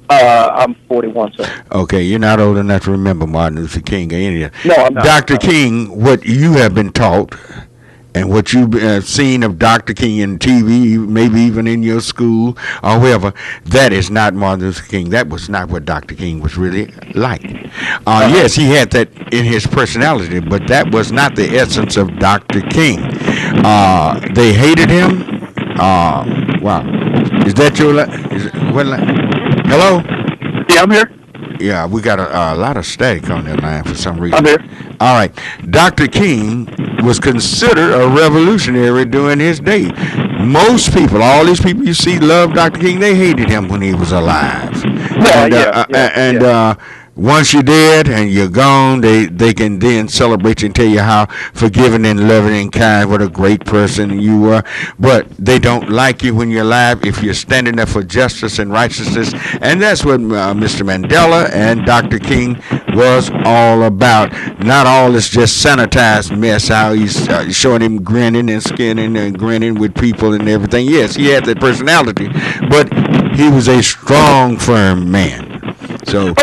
I'm 41, sir. Okay, you're not old enough to remember Martin Luther King or any of that. No, I'm not. Dr. King, what you have been taught and what you've seen of Dr. King in TV, maybe even in your school or wherever, that is not Martin Luther King. That was not what Dr. King was really like. Yes, he had that in his personality, but that was not the essence of Dr. King. They hated him. Wow. Is that your hello? Yeah, I'm here. Yeah, we got a lot of static on that line for some reason. I'm here. All right. Dr. King was considered a revolutionary during his day. Most people, all these people you see love Dr. King, they hated him when he was alive. Once you're dead and you're gone, they can then celebrate you and tell you how forgiving and loving and kind, what a great person you were. But they don't like you when you're alive if you're standing up for justice and righteousness. And that's what Mr. Mandela and Dr. King was all about. Not all this just sanitized mess, how he's showing him grinning and skinning and grinning with people and everything. Yes, he had that personality, but he was a strong, firm man. So,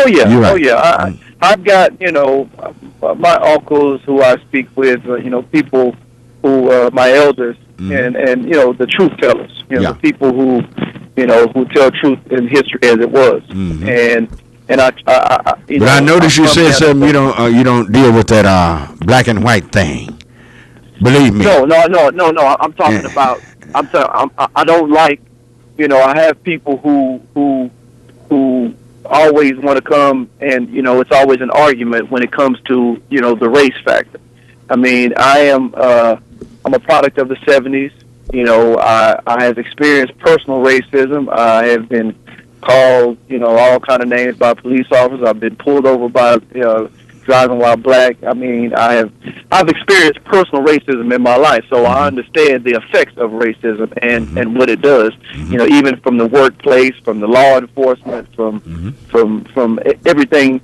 I've got my uncles who I speak with, people who my elders, and the truth tellers, the people who tell truth in history as it was, and I but I noticed you said something. You don't deal with that black and white thing. Believe me. No. I'm talking about. I don't like. I have people who always want to come and it's always an argument when it comes to the race factor. I mean, I'm a product of the 70s. I have experienced personal racism. I have been called all kind of names by police officers. I've been pulled over by driving while black. I mean, I've experienced personal racism in my life, so I understand the effects of racism and what it does. Even from the workplace, from the law enforcement, from everything,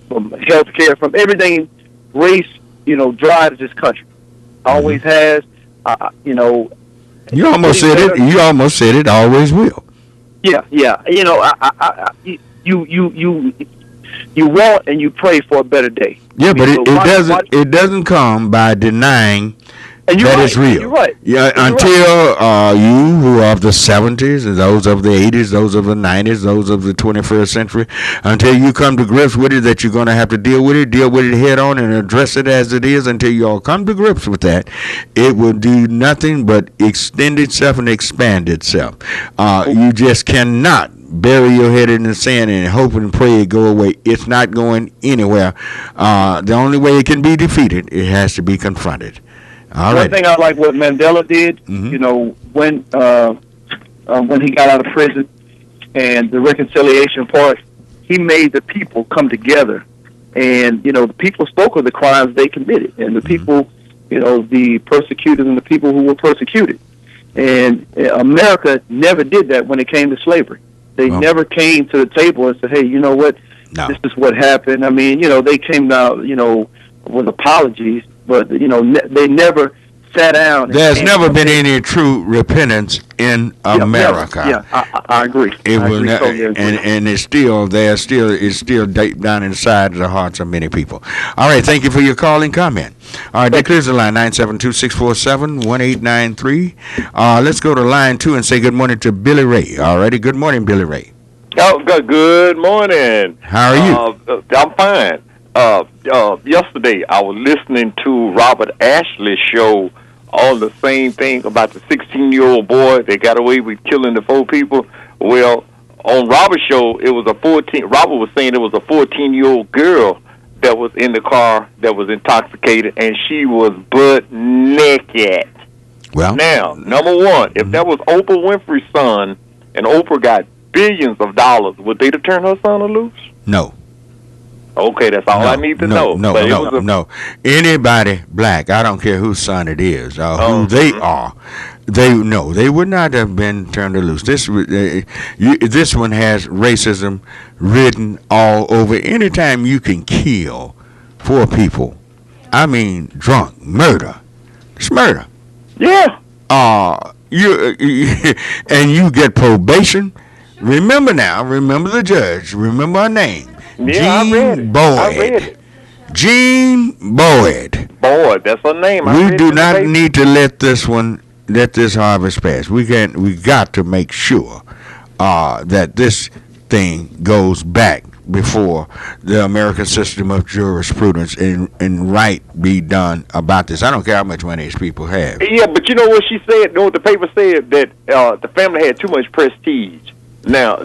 from healthcare, from everything. Race, drives this country. Always has. You almost said it. You almost said it. Always will. Yeah. You want and you pray for a better day. Yeah, but it doesn't come by denying And that is real. You're right. Yeah, until you who are of the 70s, and those of the 80s, those of the 90s, those of the 21st century, until you come to grips with it, that you're going to have to deal with it head on and address it as it is. Until you all come to grips with that, it will do nothing but extend itself and expand itself. You just cannot bury your head in the sand and hope and pray it go away. It's not going anywhere. The only way it can be defeated, it has to be confronted. All right. One thing I like what Mandela did, you know, when he got out of prison and the reconciliation part, he made the people come together. And, you know, the people spoke of the crimes they committed. And the people, you know, the persecutors and the people who were persecuted. And America never did that when it came to slavery. They never came to the table and said, hey, you know what, this is what happened. I mean, you know, they came out, you know, with apologies, but, you know, they never sat down. There's never been any true repentance in America. Yeah, I agree. And it's still there. It's still deep down inside the hearts of many people. All right, thank you for your call and comment. All right, that clears the line, 972-647-1893. Let's go to line 2 and say good morning to Billy Ray. All righty, good morning, Billy Ray. Oh, good morning. How are you? I'm fine. Yesterday, I was listening to Robert Ashley's show on the same thing about the 16-year-old boy that got away with killing the 4 people. Well, on Robert's show, Robert was saying it was a 14-year-old girl that was in the car that was intoxicated, and she was butt naked. Well, now, number one, if that was Oprah Winfrey's son, and Oprah got billions of dollars, would they turn her son loose? No. Okay, that's all I need to know. No. Anybody black, I don't care whose son it is, who they are, they would not have been turned loose. This one has racism written all over. Anytime you can kill 4 people, I mean, drunk, murder, it's murder. Yeah. You get probation. Remember the judge. Remember her name. Yeah, Jean I read it. Jean Boyd. Boyd, that's her name. We do not need to let this harvest pass. We got to make sure that this thing goes back before the American system of jurisprudence and right be done about this. I don't care how much money these people have. Yeah, but you know what she said? You know what the paper said? That the family had too much prestige. Now,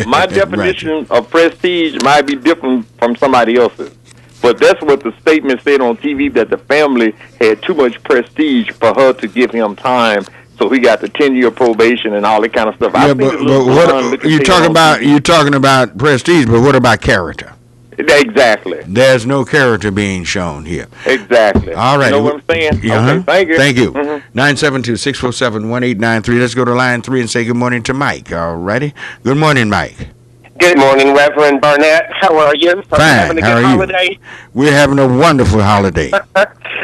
my definition of prestige might be different from somebody else's, but that's what the statement said on TV, that the family had too much prestige for her to give him time, so he got the 10-year probation and all that kind of stuff. Yeah, but what you talking about prestige, but what about character? Exactly. There's no character being shown here. Exactly. All right. You know what I'm saying? Okay, thank you. Thank you. 972-647-1893. Let's go to line 3 and say good morning to Mike. All righty. Good morning, Mike. Good morning, Reverend Barnett. How are you? Fine. Having a How good are holiday? you? We're having a wonderful holiday.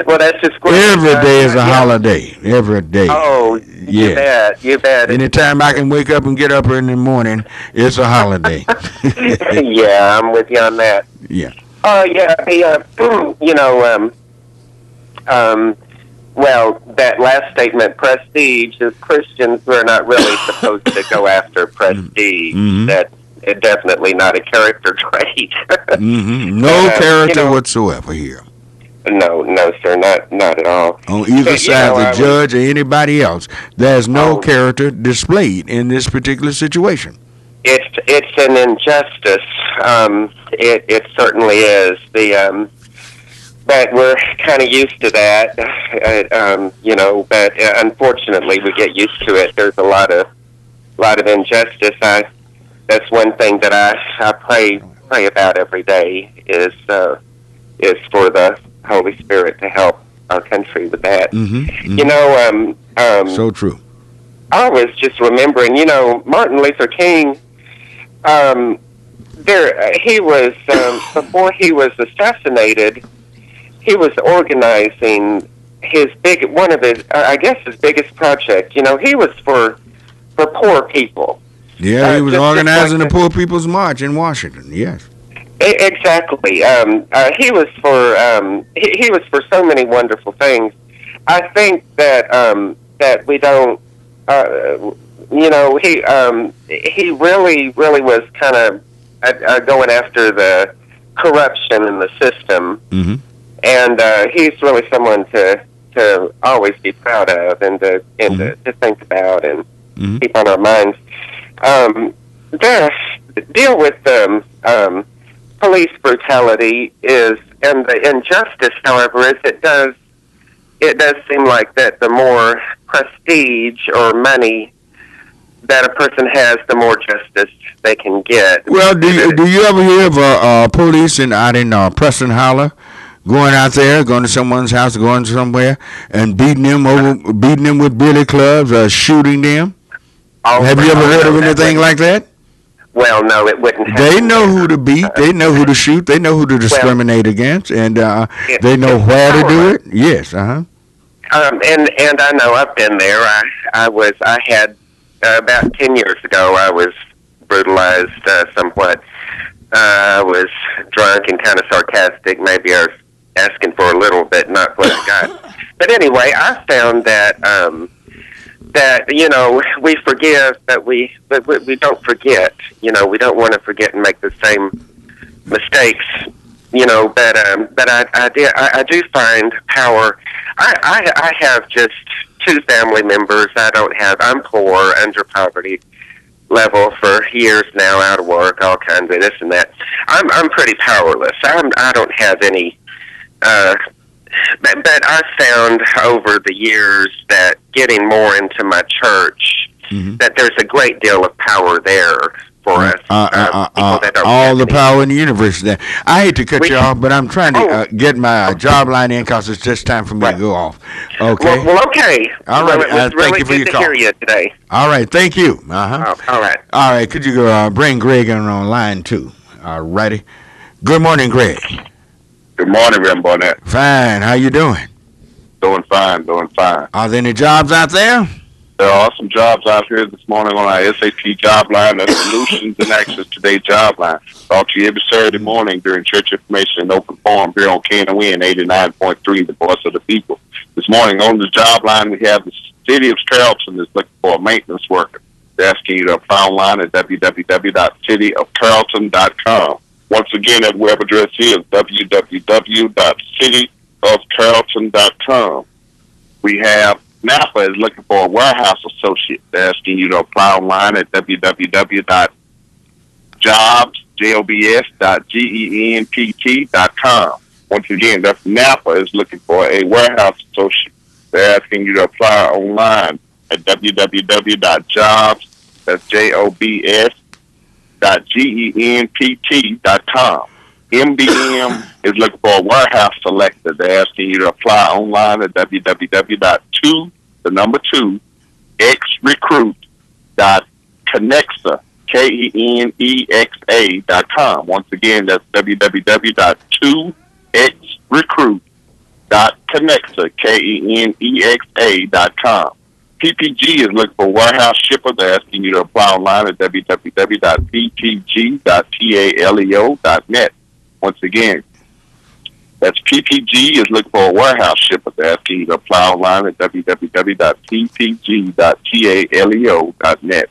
Well, that's just great. Every day is a holiday. Every day. Oh, yeah. You bet. Anytime I can wake up and get up in the morning, it's a holiday. Yeah, I'm with you on that. Yeah. Well, that last statement, prestige, as Christians, we're not really supposed to go after prestige. Mm-hmm. That's definitely not a character trait. No character whatsoever here. No, sir, not at all. On either side, the judge or anybody else, there's no character displayed in this particular situation. It's an injustice. It certainly is. But we're kind of used to that, But unfortunately, we get used to it. There's a lot of injustice. That's one thing that I pray about every day is for the Holy Spirit to help our country with that. So true. I was just remembering, Martin Luther King. He was before he was assassinated. He was organizing his biggest project. He was for poor people. Yeah, he was organizing the Poor People's March in Washington. Yes. Exactly. He was for so many wonderful things. I think that that we don't. He really was kind of going after the corruption in the system, and he's really someone to always be proud of and to think about and keep on our minds. The deal with police brutality and the injustice, however, is it does seem like that the more prestige or money that a person has, the more justice they can get. Well, do you ever hear of police out in Preston Holler going out there, going to someone's house, going somewhere, and beating them with billy clubs, shooting them? Have you ever heard of anything like that? Well, no, it wouldn't happen. They know who to beat. They know who to shoot. They know who to discriminate against, and they know where to do it. Yes, And I know I've been there. I had about 10 years ago. I was brutalized somewhat. I was drunk and kind of sarcastic. Maybe I was asking for a little bit, not what I got. But anyway, I found that we forgive, but we don't forget. We don't want to forget and make the same mistakes. But I do find power. I have just 2 family members. I'm poor, under poverty level for years now, out of work, all kinds of this and that. I'm pretty powerless. I don't have any. But I found over the years that getting more into my church, that there's a great deal of power there for us. All the power in the universe there. I hate to cut you off, but I'm trying to get my job line in because it's just time for me to go off. Okay. Well, okay. All right. Well, it was thank really you for your good call. to hear you today. All right. Thank you. All right. All right. Could you bring Greg on line 2? All righty. Good morning, Greg. Good morning, Marion Barnett. Fine. How you doing? Doing fine. Are there any jobs out there? There are some jobs out here this morning on our SAT job line. That's Solutions and Access Today job line. Brought to you every Saturday morning during church information and open forum here on Knon 89.3, the voice of the people. This morning on the job line, we have the city of Carrollton is looking for a maintenance worker. They're asking you to apply online at www.cityofcarrollton.com. Once again, that web address is www.cityofcarrollton.com. We have Napa is looking for a warehouse associate. They're asking you to apply online at www.jobs.genpt.com. Once again, that's Napa is looking for a warehouse associate. They're asking you to apply online at www.jobs.genpt.com. MBM is looking for a warehouse selector. They're asking you to apply online at www.xrecruit.connexa, KENEXA.com. Once again, that's www.2xrecruit.connexa, KENEXA.com. PPG is looking for warehouse shipper. They're asking you to apply online at www.ppg.taleo.net. Once again, that's PPG is looking for a warehouse shipper. They're asking you to apply online at www.ppg.taleo.net.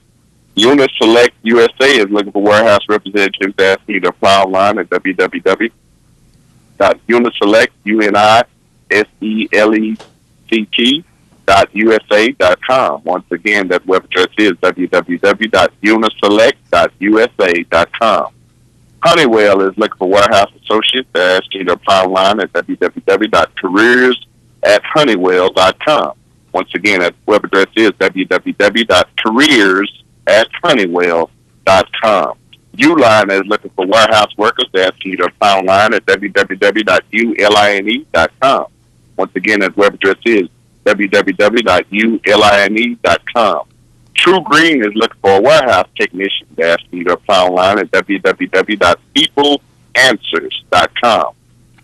Unit Select USA is looking for warehouse representatives. They're asking you to apply online at www.uniselect.usa.com. Once again, that web address is www.uniselect.usa.com. Honeywell is looking for warehouse associates. They're asking you to apply online at www.careers@honeywell.com. Once again, that web address is www.careers@honeywell.com. Uline is looking for warehouse workers. They're asking you to apply online at www.uline.com. Once again, that web address is www.uline.com. True Green is looking for a warehouse technician. They're asking you to apply online at www.peopleanswers.com.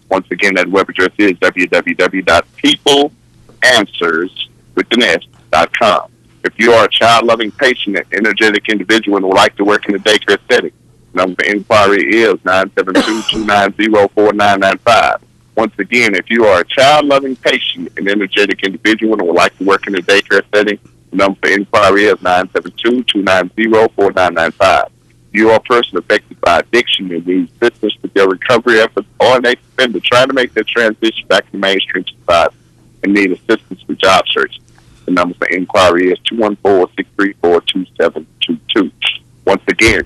Once again, that web address is www.peopleanswers.com. If you are a child-loving, patient, and energetic individual and would like to work in the daycare setting, number for inquiry is 972-290-4995. Once again, if you are a child-loving, patient, and energetic individual and would like to work in a daycare setting, the number for inquiry is 972-290-4995. If you are a person affected by addiction and needs assistance with their recovery efforts, or an ex-offender trying to make their transition back to mainstream society and need assistance with job search, the number for inquiry is 214-634-2722. Once again,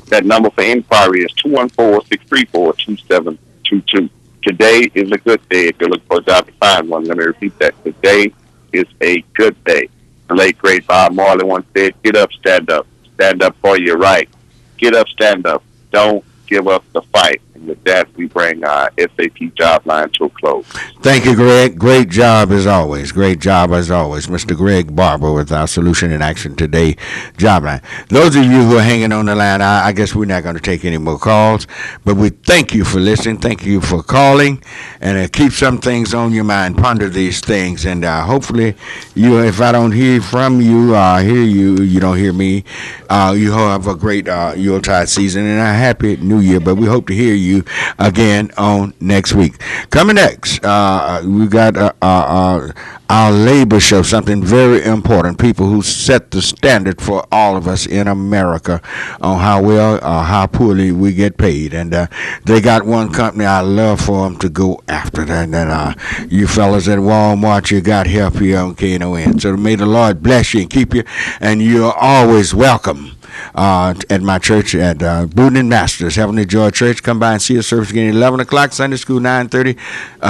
that number for inquiry is 214-634-2722. Today is a good day if you're looking for a job to find one. Let me repeat that. Today is a good day. The late, great Bob Marley once said, get up, stand up. Stand up for your right. Get up, stand up. Don't give up the fight. And with that, we bring our SAP job line to a close. Thank you, Greg. Great job as always. Great job as always. Mr. Greg Barber with our Solution in Action Today job line. Those of you who are hanging on the line, I guess we're not going to take any more calls, but we thank you for listening. Thank you for calling, and keep some things on your mind. Ponder these things, and hopefully, if I don't hear from you, hear you, you don't hear me, you have a great Yuletide season and a happy New Year, but we hope to hear you again on next week. Coming next, we got our labor show, something very important. People who set the standard for all of us in America on how well or how poorly we get paid. And they got one company I love for them to go after that. And you fellas at Walmart, you got help here on KNON. So may the Lord bless you and keep you. And you're always welcome at my church at Boone and Masters, Heavenly Joy Church. Come by and see a service again at 11 o'clock, Sunday school 9:30,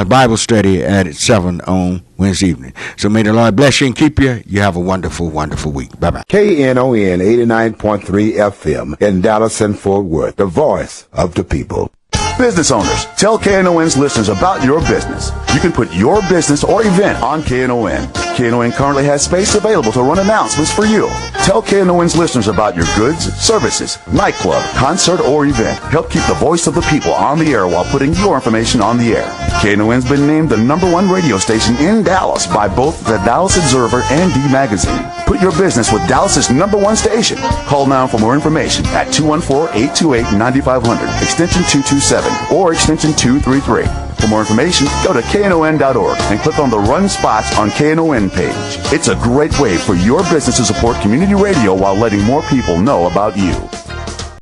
Bible study at 7 on Wednesday evening. So may the Lord bless you and keep you. You have a wonderful, wonderful week. Bye-bye. KNON 89.3 FM in Dallas and Fort Worth, the voice of the people. Business owners, tell KNON's listeners about your business. You can put your business or event on KNON. KNON currently has space available to run announcements for you. Tell KNON's listeners about your goods, services, nightclub, concert, or event. Help keep the voice of the people on the air while putting your information on the air. KNON's been named the #1 radio station in Dallas by both the Dallas Observer and D Magazine. Put your business with Dallas's #1 station. Call now for more information at 214-828-9500, extension 227, or extension 233. For more information, go to KNON.org and click on the Run Spots on KNON page. It's a great way for your business to support community radio while letting more people know about you.